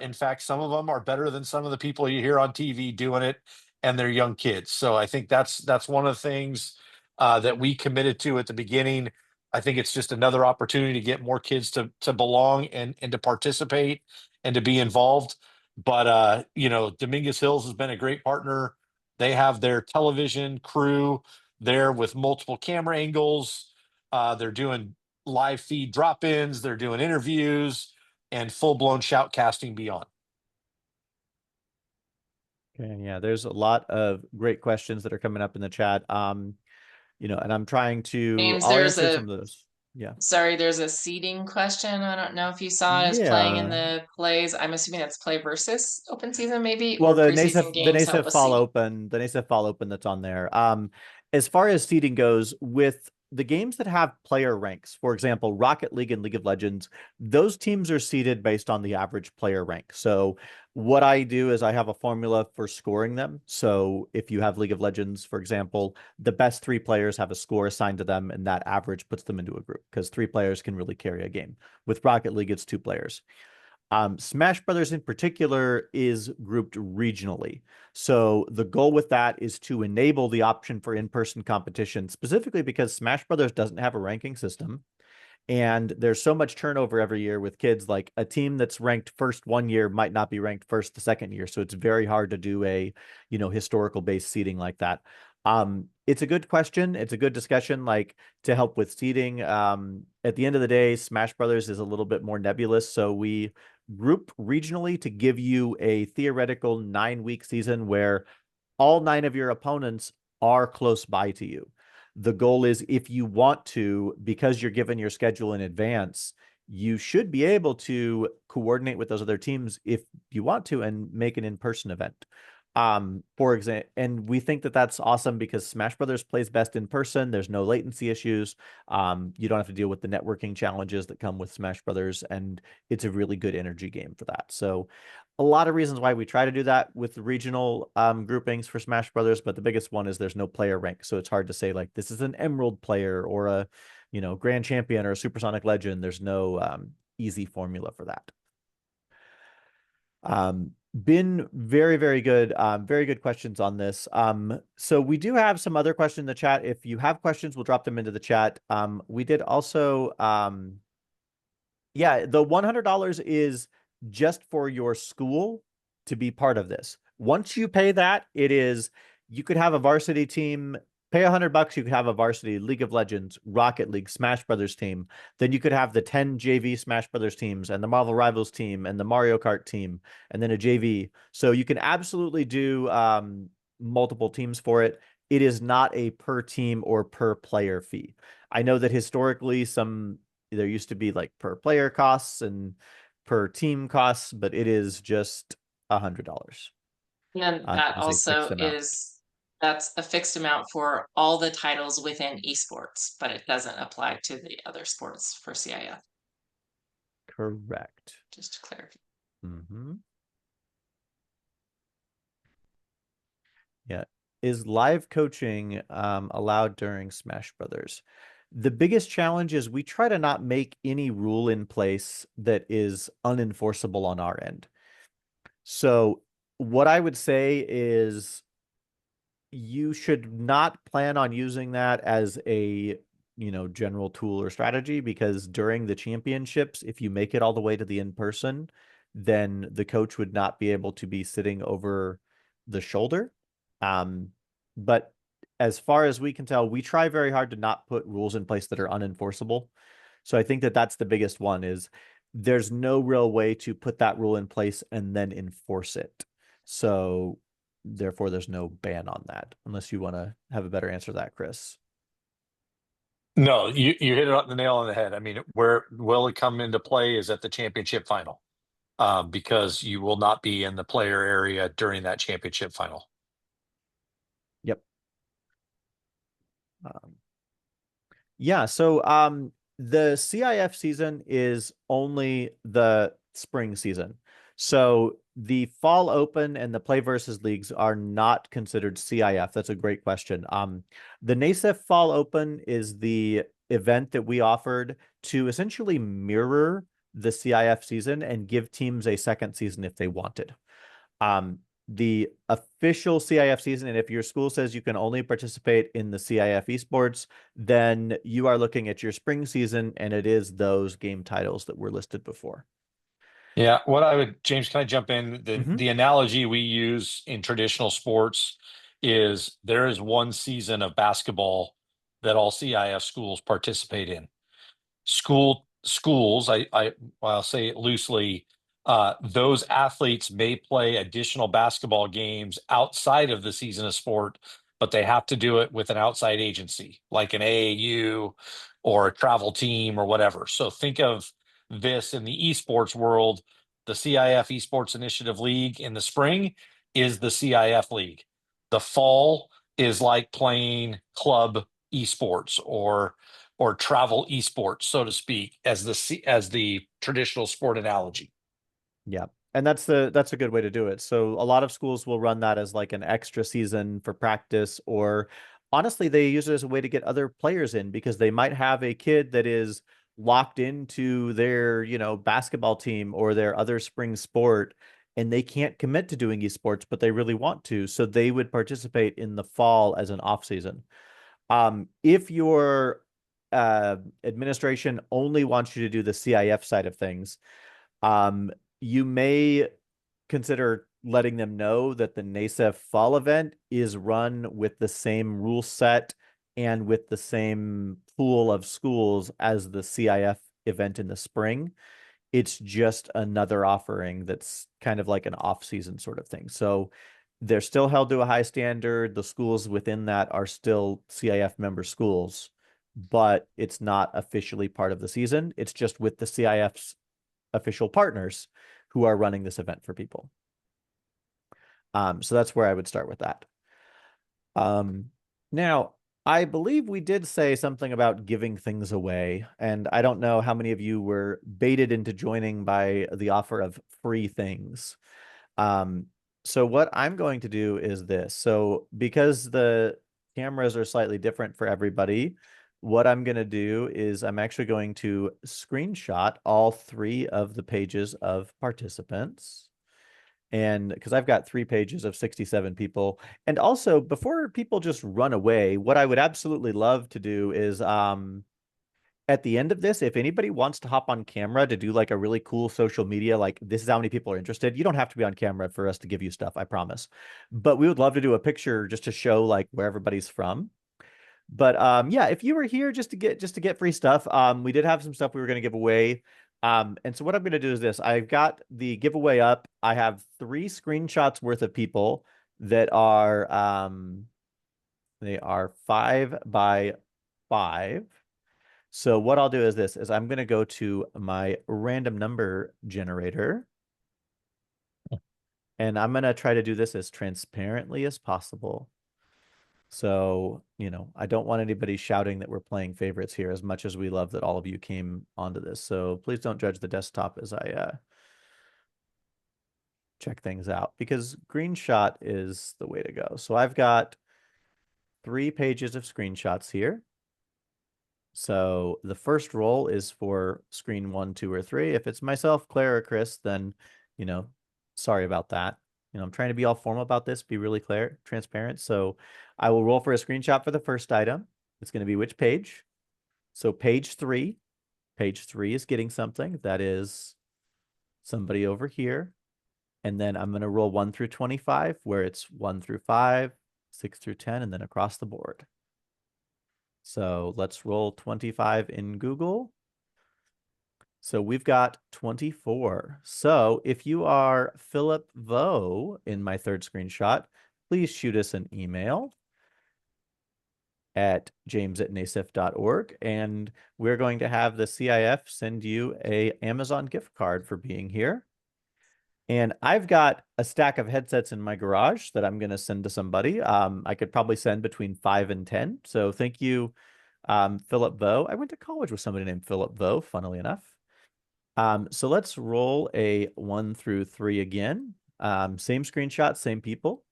In fact, some of them are better than some of the people you hear on TV doing it, and they're young kids. So I think that's one of the things that we committed to at the beginning. I think it's just another opportunity to get more kids to belong and to participate and to be involved. But you know, Dominguez Hills has been a great partner. They have their television crew there with multiple camera angles. They're doing live feed drop-ins, they're doing interviews, and full-blown shoutcasting beyond. Okay, yeah, there's a lot of great questions that are coming up in the chat. You know, and I'm trying to, James, I'll answer some of those. Yeah. Sorry, there's a seeding question. I don't know if you saw it as playing in the plays. I'm assuming that's play versus open season, maybe. Well, or the preseason NASEF fall open that's on there. As far as seeding goes, with the games that have player ranks, for example, Rocket League and League of Legends, those teams are seeded based on the average player rank. So what I do is I have a formula for scoring them. So if you have League of Legends, for example, the best 3 players have a score assigned to them, and that average puts them into a group, because 3 players can really carry a game. With Rocket League, it's 2 players. Smash Brothers in particular is grouped regionally. So the goal with that is to enable the option for in-person competition, specifically because Smash Brothers doesn't have a ranking system. And there's so much turnover every year with kids. Like, a team that's ranked first one year might not be ranked first the second year. So it's very hard to do a, you know, historical based seeding like that. It's a good question. It's a good discussion, like, to help with seeding. At the end of the day, Smash Brothers is a little bit more nebulous. So we group regionally to give you a theoretical 9-week season where all 9 of your opponents are close by to you. The goal is, if you want to, because you're given your schedule in advance, you should be able to coordinate with those other teams if you want to and make an in-person event. For example, and we think that that's awesome because Smash Brothers plays best in person. There's no latency issues. You don't have to deal with the networking challenges that come with Smash Brothers, and it's a really good energy game for that. So a lot of reasons why we try to do that with the regional groupings for Smash Brothers, but the biggest one is there's no player rank. So it's hard to say, like, this is an Emerald player or a grand champion or a supersonic legend. There's no easy formula for that. Been very, very good. Very good questions on this. So we do have some other questions in the chat. If you have questions, we'll drop them into the chat. We did also, yeah, the $100 is just for your school to be part of this. Once you pay that, you could have a varsity team. Pay $100, you could have a varsity League of Legends, Rocket League, Smash Brothers team. Then you could have the 10 JV Smash Brothers teams and the Marvel Rivals team and the Mario Kart team and then a JV. So you can absolutely do multiple teams for it. It is not a per team or per player fee. I know that historically there used to be like per player costs and per team costs, but it is just $100. And that It is a fixed also amount. that's a fixed amount for all the titles within esports, but it doesn't apply to the other sports for CIF. Correct. Just to clarify. Mm-hmm. Yeah. Is live coaching allowed during Smash Brothers? The biggest challenge is we try to not make any rule in place that is unenforceable on our end. So what I would say is you should not plan on using that as a general tool or strategy, because during the championships, if you make it all the way to the in-person, then the coach would not be able to be sitting over the shoulder. But as far as we can tell, we try very hard to not put rules in place that are unenforceable. So I think that that's the biggest one, is there's no real way to put that rule in place and then enforce it. So therefore, there's no ban on that, unless you want to have a better answer to that, Chris. No, you hit it on the nail on the head. I mean, where will it come into play is at the championship final, because you will not be in the player area during that championship final. Yep. Yeah. So the CIF season is only the spring season. So the fall open and the play versus leagues are not considered CIF. That's a great question. The NASEF fall open is the event that we offered to essentially mirror the CIF season and give teams a second season if they wanted. The official CIF season, and if your school says you can only participate in the CIF Esports, then you are looking at your spring season, and it is those game titles that were listed before. Yeah, James, can I jump in? The analogy we use in traditional sports is there is one season of basketball that all CIF schools participate in. Schools, I'll say it loosely, those athletes may play additional basketball games outside of the season of sport, but they have to do it with an outside agency, like an AAU or a travel team or whatever. So think of this in the esports world. The CIF Esports Initiative League in the spring is the CIF League. The fall is like playing club esports or travel esports, so to speak, as the traditional sport analogy. Yeah. And that's a good way to do it. So a lot of schools will run that as like an extra season for practice, or honestly, they use it as a way to get other players in, because they might have a kid that is locked into their, basketball team or their other spring sport, and they can't commit to doing esports, but they really want to. So they would participate in the fall as an off season. If your administration only wants you to do the CIF side of things, you may consider letting them know that the NASEF fall event is run with the same rule set and with the same pool of schools as the CIF event in the spring. It's just another offering that's kind of like an off-season sort of thing. So they're still held to a high standard. The schools within that are still CIF member schools, but it's not officially part of the season. It's just with the CIF's official partners who are running this event for people. So that's where I would start with that. Now, I believe we did say something about giving things away, and I don't know how many of you were baited into joining by the offer of free things. So what I'm going to do is this. So because the cameras are slightly different for everybody, what I'm going to do is I'm actually going to screenshot all 3 of the pages of participants. And because I've got 3 pages of 67 people. And also, before people just run away, what I would absolutely love to do is at the end of this, if anybody wants to hop on camera to do like a really cool social media, like this is how many people are interested, you don't have to be on camera for us to give you stuff, I promise. But we would love to do a picture just to show like where everybody's from. But yeah, if you were here just to get free stuff, we did have some stuff we were going to give away. And so what I'm going to do is this. I've got the giveaway up. I have 3 screenshots worth of people that are they are 5 by 5. So what I'll do is this, is I'm going to go to my random number generator. And I'm going to try to do this as transparently as possible. So, you know, I don't want anybody shouting that we're playing favorites here as much as we love that all of you came onto this. So please don't judge the desktop as I check things out, because green shot is the way to go. So I've got 3 pages of screenshots here. So the first roll is for screen 1, 2, or 3. If it's myself, Claire, or Chris, then, you know, sorry about that. You know, I'm trying to be all formal about this, be really clear, transparent. So I will roll for a screenshot for the first item. It's going to be which page? So page 3. Page 3 is getting something. That is somebody over here. And then I'm going to roll 1 through 25, where it's 1 through 5, 6 through 10, and then across the board. So let's roll 25 in Google. So we've got 24. So if you are Philip Vo in my third screenshot, please shoot us an email at james@nasef.org, and we're going to have the CIF send you a Amazon gift card for being here. And I've got a stack of headsets in my garage that I'm going to send to somebody. I could probably send between 5 and 10. So thank you, Philip Vo. I went to college with somebody named Philip Vo, funnily enough. So let's roll a 1 through 3 again. Same screenshot, same people.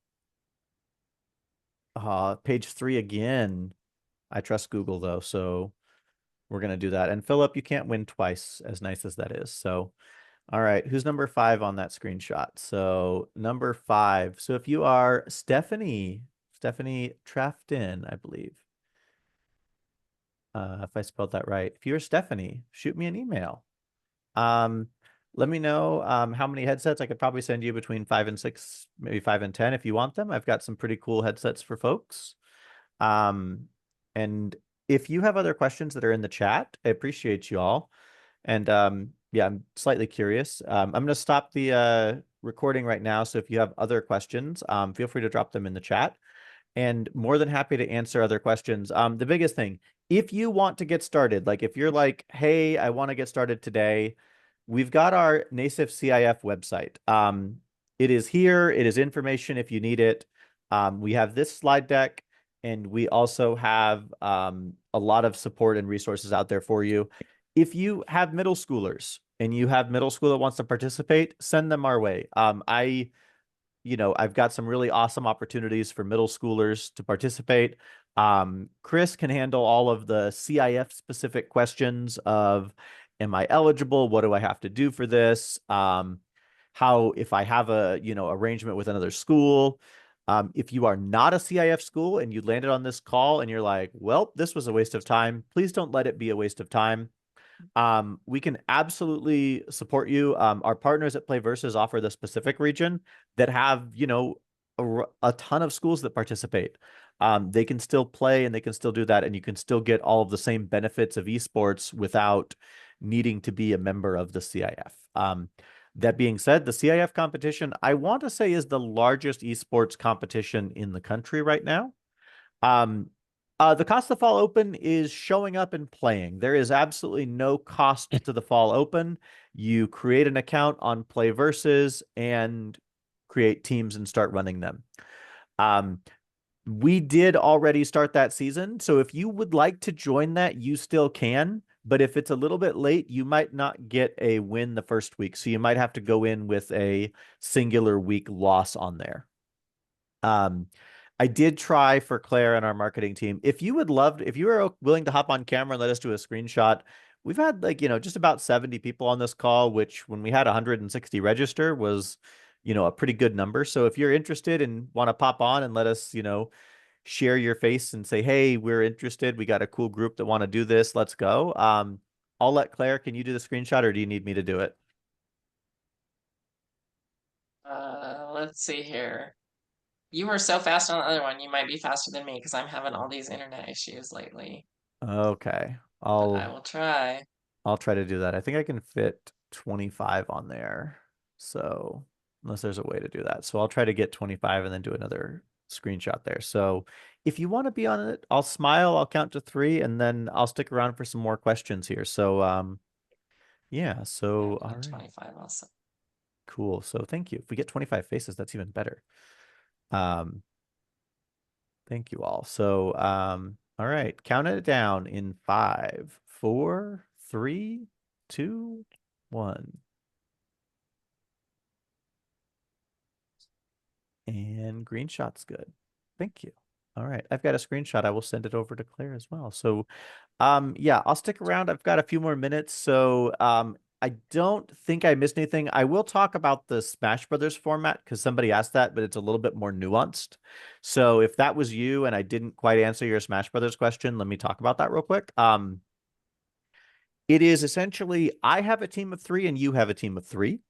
Page 3 again. I trust Google though, so we're going to do that. And Philip, you can't win twice, as nice as that is. So, all right, who's number 5 on that screenshot? So number 5. So if you are Stephanie Trafton, I believe. If I spelled that right. If you're Stephanie, shoot me an email. Let me know how many headsets. I could probably send you between 5 and 6, maybe 5 and 10 if you want them. I've got some pretty cool headsets for folks. And if you have other questions that are in the chat, I appreciate you all. And yeah, I'm slightly curious. I'm going to stop the recording right now. So if you have other questions, feel free to drop them in the chat. And more than happy to answer other questions. The biggest thing, if you want to get started, like if you're like, hey, I want to get started today, we've got our NASEF CIF website. It is here. It is information if you need it. We have this slide deck, and we also have a lot of support and resources out there for you. If you have middle schoolers and you have middle school that wants to participate, send them our way. I've got some really awesome opportunities for middle schoolers to participate. Chris can handle all of the CIF specific questions of, am I eligible? What do I have to do for this? How, if I have a, arrangement with another school, if you are not a CIF school and you landed on this call and you're like, well, this was a waste of time, please don't let it be a waste of time. We can absolutely support you. Our partners at Play Versus offer the specific region that have, a ton of schools that participate. They can still play and they can still do that, and you can still get all of the same benefits of esports without needing to be a member of the CIF. That being said, the CIF competition, I want to say, is the largest esports competition in the country right now. The cost of the Fall Open is showing up and playing. There is absolutely no cost to the Fall Open. You create an account on Play Versus and create teams and start running them. We did already start that season, so if you would like to join that, you still can. But if it's a little bit late, you might not get a win the first week. So you might have to go in with a singular week loss on there. I did try for Claire and our marketing team. If you were willing to hop on camera and let us do a screenshot, we've had like, just about 70 people on this call, which when we had 160 register was, a pretty good number. So if you're interested and want to pop on and let us, share your face and say, hey, we're interested. We got a cool group that want to do this. Let's go. I'll let Claire, can you do the screenshot or do you need me to do it? Let's see here. You were so fast on the other one. You might be faster than me because I'm having all these internet issues lately. Okay. But I will try. I'll try to do that. I think I can fit 25 on there. So unless there's a way to do that. So I'll try to get 25 and then do another screenshot there. So if you want to be on it, I'll smile, I'll count to 3, and then I'll stick around for some more questions here. So yeah, so Yeah, all right. 25 also. Cool. So thank you. If we get 25 faces, that's even better. Thank you all. So all right, count it down in 5, 4, 3, 2, 1. And green shot's good. Thank you. All right, I've got a screenshot. I will send it over to Claire as well. So yeah, I'll stick around. I've got a few more minutes. So I don't think I missed anything. I will talk about the Smash Brothers format because somebody asked that, but it's a little bit more nuanced. So if that was you and I didn't quite answer your Smash Brothers question, let me talk about that real quick. It is essentially I have a team of 3 and you have a team of 3.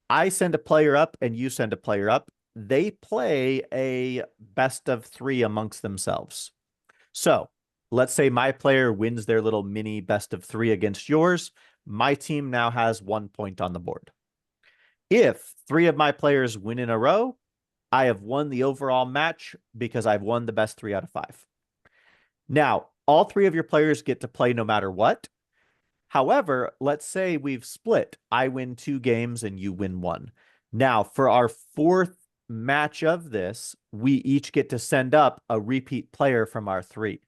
I send a player up and you send a player up. They play a best of 3 amongst themselves. So let's say my player wins their little mini best of 3 against yours. My team now has 1 point on the board. If 3 of my players win in a row, I have won the overall match because I've won the best 3 out of 5. Now, all 3 of your players get to play no matter what. However, let's say we've split. I win 2 games and you win 1. Now, for our 4th match of this, we each get to send up a repeat player from our 3.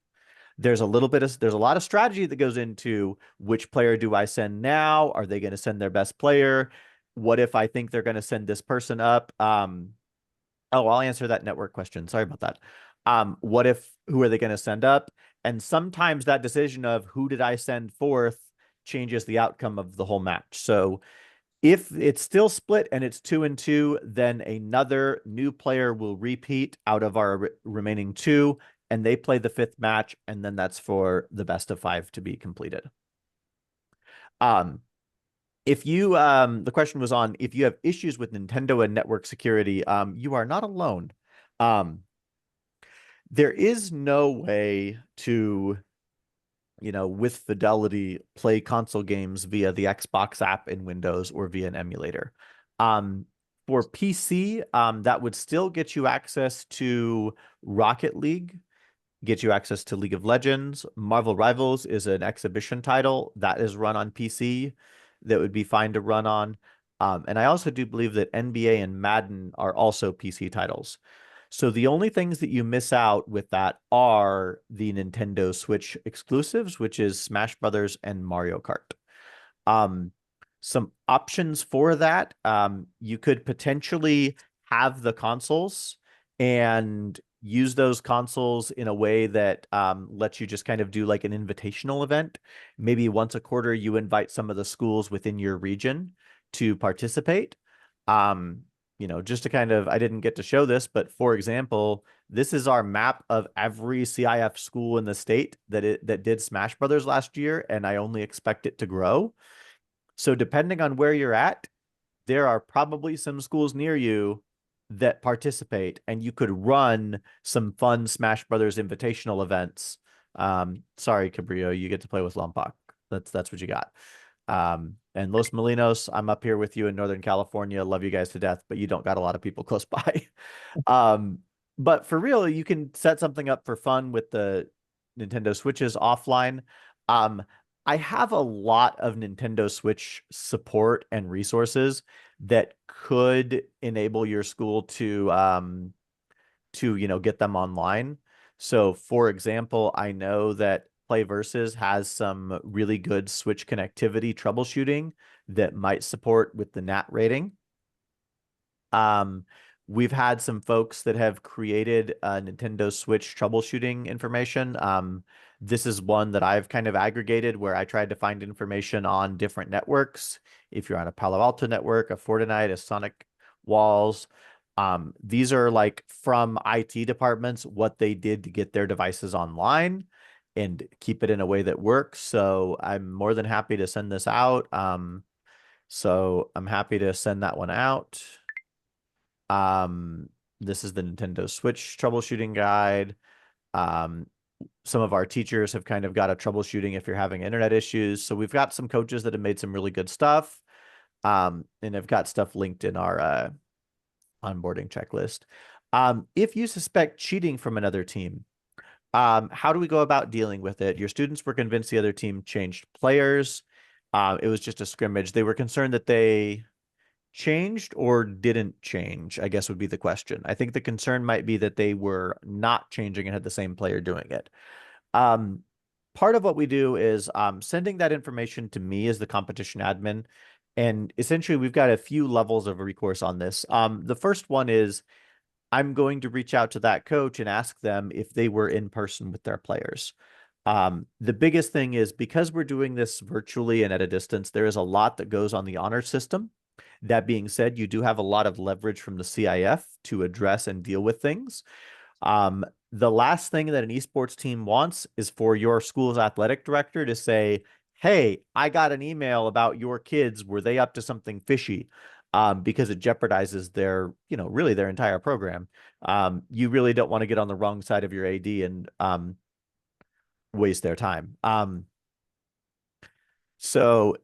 There's a lot of strategy that goes into which player do I send now? Are they going to send their best player? What if I think they're going to send this person up? I'll answer that network question. Sorry about that. Who are they going to send up? And sometimes that decision of who did I send forth changes the outcome of the whole match. So if it's still split and it's 2 and 2, then another new player will repeat out of our remaining 2, and they play the 5th match, and then that's for the best of 5 to be completed. If you the question was on if you have issues with Nintendo and network security, you are not alone. There is no way to, with fidelity, play console games via the Xbox app in Windows or via an emulator. For PC, that would still get you access to Rocket League, get you access to League of Legends. Marvel Rivals is an exhibition title that is run on PC that would be fine to run on. And I also do believe that NBA and Madden are also PC titles. So the only things that you miss out with that are the Nintendo Switch exclusives, which is Smash Brothers and Mario Kart. Some options for that, you could potentially have the consoles and use those consoles in a way that lets you just kind of do like an invitational event. Maybe once a quarter, you invite some of the schools within your region to participate. Just to kind of, I didn't get to show this, but for example, this is our map of every CIF school in the state that did Smash Brothers last year, and I only expect it to grow. So depending on where you're at, there are probably some schools near you that participate, and you could run some fun Smash Brothers invitational events. Sorry, Cabrillo, you get to play with Lompoc. That's what you got. And Los Molinos, I'm up here with you in Northern California. Love you guys to death, but you don't got a lot of people close by. But for real, you can set something up for fun with the Nintendo Switches offline. I have a lot of Nintendo Switch support and resources that could enable your school to get them online. So for example, I know that Play Versus has some really good Switch connectivity troubleshooting that might support with the NAT rating. We've had some folks that have created Nintendo Switch troubleshooting information. This is one that I've kind of aggregated where I tried to find information on different networks. If you're on a Palo Alto network, a Fortnite, a Sonic Walls, these are like from IT departments, what they did to get their devices online and keep it in a way that works. So I'm more than happy to send this out. So I'm happy to send that one out. This is the Nintendo Switch troubleshooting guide. Some of our teachers have kind of got a troubleshooting if you're having internet issues. So we've got some coaches that have made some really good stuff. And have got stuff linked in our onboarding checklist. If you suspect cheating from another team, how do we go about dealing with it? Your students were convinced the other team changed players. It was just a scrimmage. They were concerned that they changed or didn't change, I guess would be the question. I think the concern might be that they were not changing and had the same player doing it. Part of what we do is sending that information to me as the competition admin. And essentially, we've got a few levels of recourse on this. The first one is I'm going to reach out to that coach and ask them if they were in person with their players. The biggest thing is because we're doing this virtually and at a distance, there is a lot that goes on the honor system. That being said, you do have a lot of leverage from the CIF to address and deal with things. The last thing that an esports team wants is for your school's athletic director to say, hey, I got an email about your kids. Were they up to something fishy? Because it jeopardizes their, really their entire program. You really don't want to get on the wrong side of your AD and waste their time. So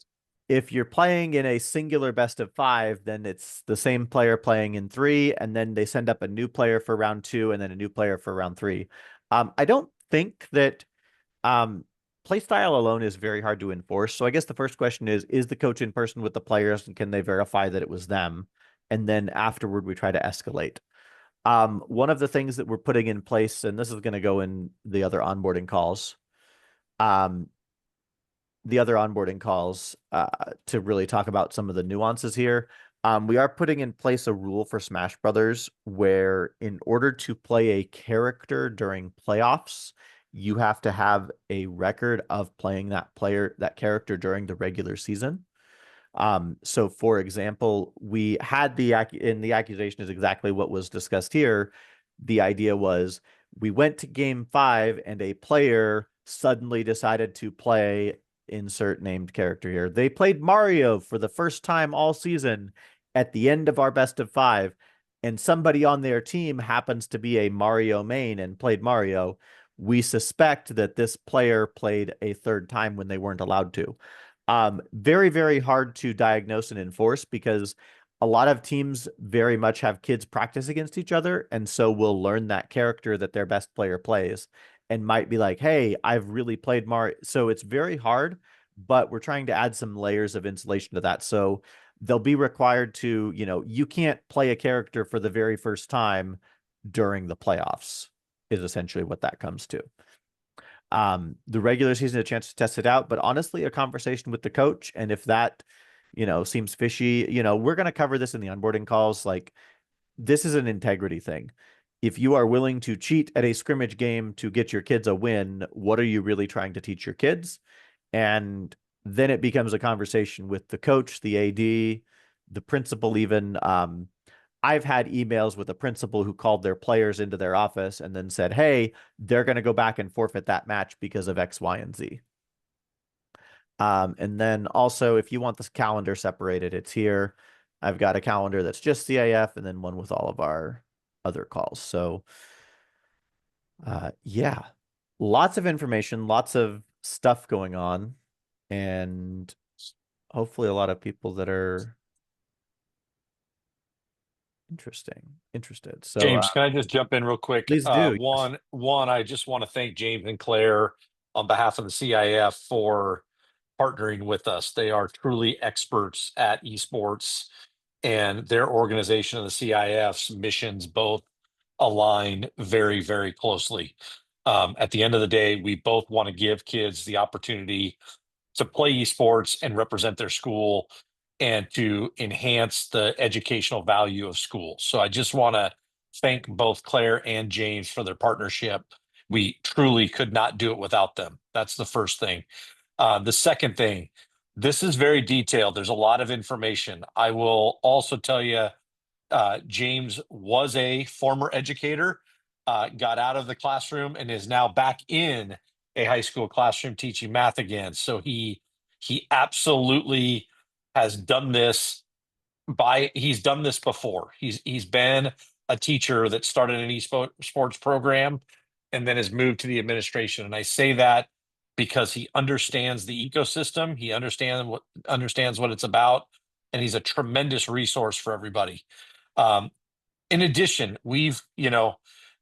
if you're playing in a singular best of 5, then it's the same player playing in 3, and then they send up a new player for round 2 and then a new player for round 3. I don't think that play style alone is very hard to enforce. So I guess the first question is the coach in person with the players and can they verify that it was them? And then afterward, we try to escalate. One of the things that we're putting in place, and this is going to go in the other onboarding calls, to really talk about some of the nuances here. We are putting in place a rule for Smash Brothers where in order to play a character during playoffs, you have to have a record of playing that character during the regular season. So for example, we had the accusation is exactly what was discussed here. The idea was we went to game 5 and a player suddenly decided to play insert named character here. They played Mario for the first time all season at the end of our best of 5, and somebody on their team happens to be a Mario main and played Mario. We suspect that this player played a third time when they weren't allowed to. Very, very hard to diagnose and enforce because a lot of teams very much have kids practice against each other, and so will learn that character that their best player plays and might be like, hey, I've really played Mario. So it's very hard, but we're trying to add some layers of insulation to that. So they'll be required to, you can't play a character for the very first time during the playoffs is essentially what that comes to. The regular season, a chance to test it out, but honestly, a conversation with the coach. And if that, seems fishy, we're going to cover this in the onboarding calls. Like, this is an integrity thing. If you are willing to cheat at a scrimmage game to get your kids a win, what are you really trying to teach your kids? And then it becomes a conversation with the coach, the AD, the principal even. I've had emails with a principal who called their players into their office and then said, hey, they're going to go back and forfeit that match because of X, Y, and Z. And then also, if you want this calendar separated, it's here. I've got a calendar that's just CIF and then one with all of our other calls. So yeah, lots of information, lots of stuff going on, and hopefully a lot of people that are interested. So James, can I just jump in real quick? Please do. One, I just want to thank James and Claire on behalf of the CIF for partnering with us. They are truly experts at esports, and their organization and the CIF's missions both align very, very closely. At the end of the day, we both want to give kids the opportunity to play esports and represent their school and to enhance the educational value of schools. So I just want to thank both Claire and James for their partnership. We truly could not do it without them. That's the first thing. The second thing, this is very detailed. There's a lot of information. I will also tell you, James was a former educator, got out of the classroom and is now back in a high school classroom teaching math again. So he absolutely has done this he's done this before. He's been a teacher that started an esports program and then has moved to the administration. And I say that because he understands the ecosystem, he understands what it's about, and he's a tremendous resource for everybody. In addition,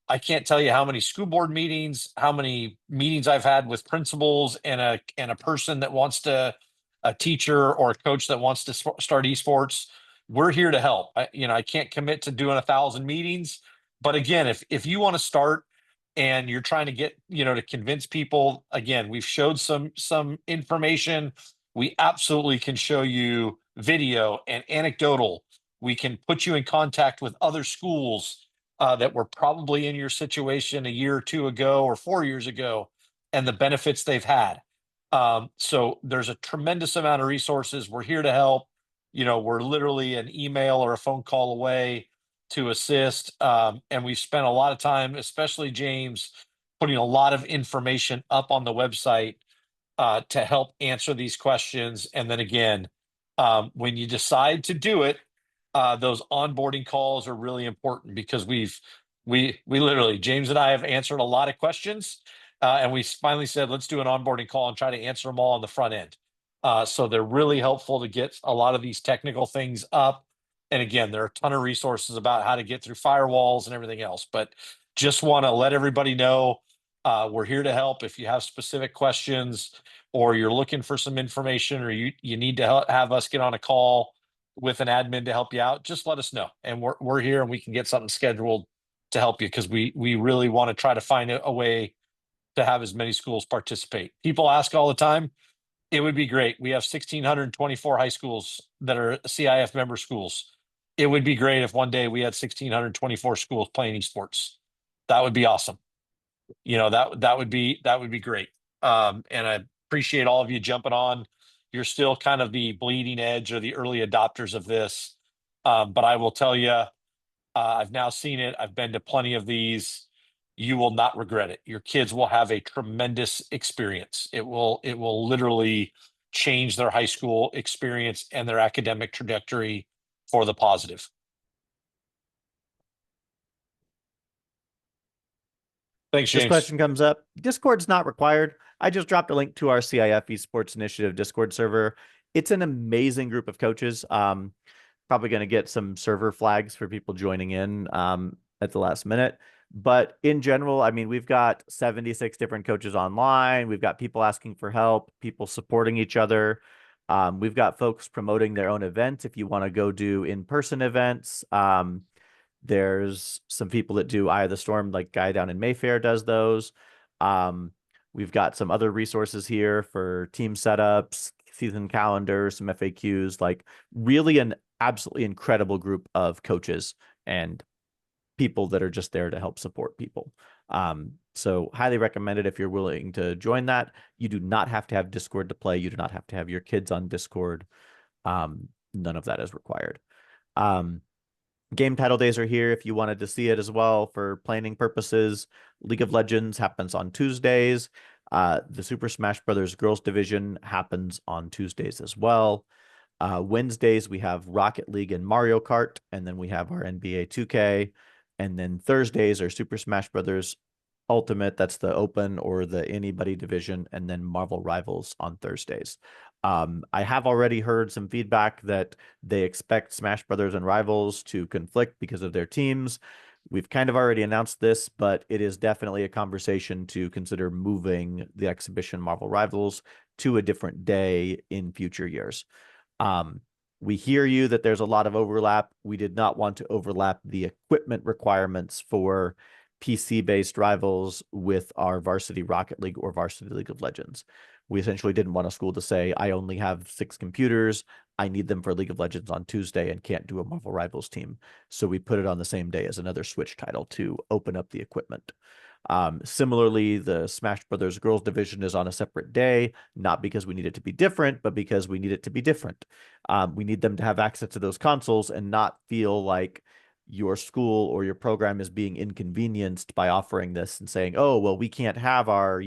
I can't tell you how many school board meetings, how many meetings I've had with principals and a person that wants to, a teacher or a coach that wants to start esports. We're here to help. I can't commit to doing 1,000 meetings, but again, if you want to start and you're trying to get, to convince people, again, we've showed some information. We absolutely can show you video and anecdotal. We can put you in contact with other schools that were probably in your situation a year or two ago or 4 years ago and the benefits they've had. So there's a tremendous amount of resources. We're here to help. We're literally an email or a phone call away to assist. And we've spent a lot of time, especially James, putting a lot of information up on the website to help answer these questions. And then again, when you decide to do it, those onboarding calls are really important because we literally, James and I have answered a lot of questions, and we finally said, let's do an onboarding call and try to answer them all on the front end. So they're really helpful to get a lot of these technical things up. And again, there are a ton of resources about how to get through firewalls and everything else, but just want to let everybody know we're here to help. If you have specific questions or you're looking for some information or you need to have us get on a call with an admin to help you out, just let us know. And we're here and we can get something scheduled to help you because we really want to try to find a way to have as many schools participate. People ask all the time. It would be great. We have 1,624 high schools that are CIF member schools. It would be great if one day we had 1,624 schools playing esports. That would be awesome. That would be great. And I appreciate all of you jumping on. You're still kind of the bleeding edge or the early adopters of this. But I will tell you, I've now seen it. I've been to plenty of these. You will not regret it. Your kids will have a tremendous experience. It will literally change their high school experience and their academic trajectory for the positive. Thanks, James. This question comes up. Discord's not required. I just dropped a link to our CIF Esports Initiative Discord server. It's an amazing group of coaches. Probably going to get some server flags for people joining in at the last minute. But in general, I mean, we've got 76 different coaches online. We've got people asking for help, people supporting each other. We've got folks promoting their own events if you want to go do in-person events. There's some people that do Eye of the Storm, like guy down in Mayfair does those. We've got some other resources here for team setups, season calendars, some FAQs, like really an absolutely incredible group of coaches and people that are just there to help support people. So highly recommend it if you're willing to join that. You do not have to have Discord to play. You do not have to have your kids on Discord. None of that is required. Game title days are here if you wanted to see it as well for planning purposes. League of Legends happens on Tuesdays. The Super Smash Brothers Girls Division happens on Tuesdays as well. Wednesdays, we have Rocket League and Mario Kart, and then we have our NBA 2K. And then Thursdays are Super Smash Brothers Ultimate, that's the Open or the Anybody division, and then Marvel Rivals on Thursdays. I have already heard some feedback that they expect Smash Brothers and Rivals to conflict because of their teams. We've kind of already announced this, but it is definitely a conversation to consider moving the exhibition Marvel Rivals to a different day in future years. We hear you that there's a lot of overlap. We did not want to overlap the equipment requirements for PC-based Rivals with our Varsity Rocket League or Varsity League of Legends. We essentially didn't want a school to say, I only have 6 computers. I need them for League of Legends on Tuesday and can't do a Marvel Rivals team. So we put it on the same day as another Switch title to open up the equipment. Similarly, the Smash Brothers girls division is on a separate day, not because we need it to be different, but because we need it to be different. We need them to have access to those consoles and not feel like your school or your program is being inconvenienced by offering this and saying, oh, well, we can't have our,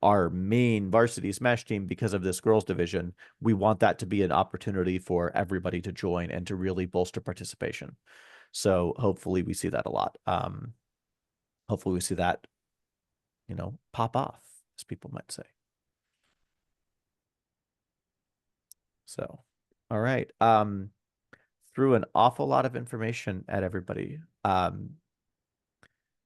our main varsity Smash team because of this girls division. We want that to be an opportunity for everybody to join and to really bolster participation. So hopefully we see that a lot. Hopefully we see that, pop off, as people might say. So, all right. Threw an awful lot of information at everybody.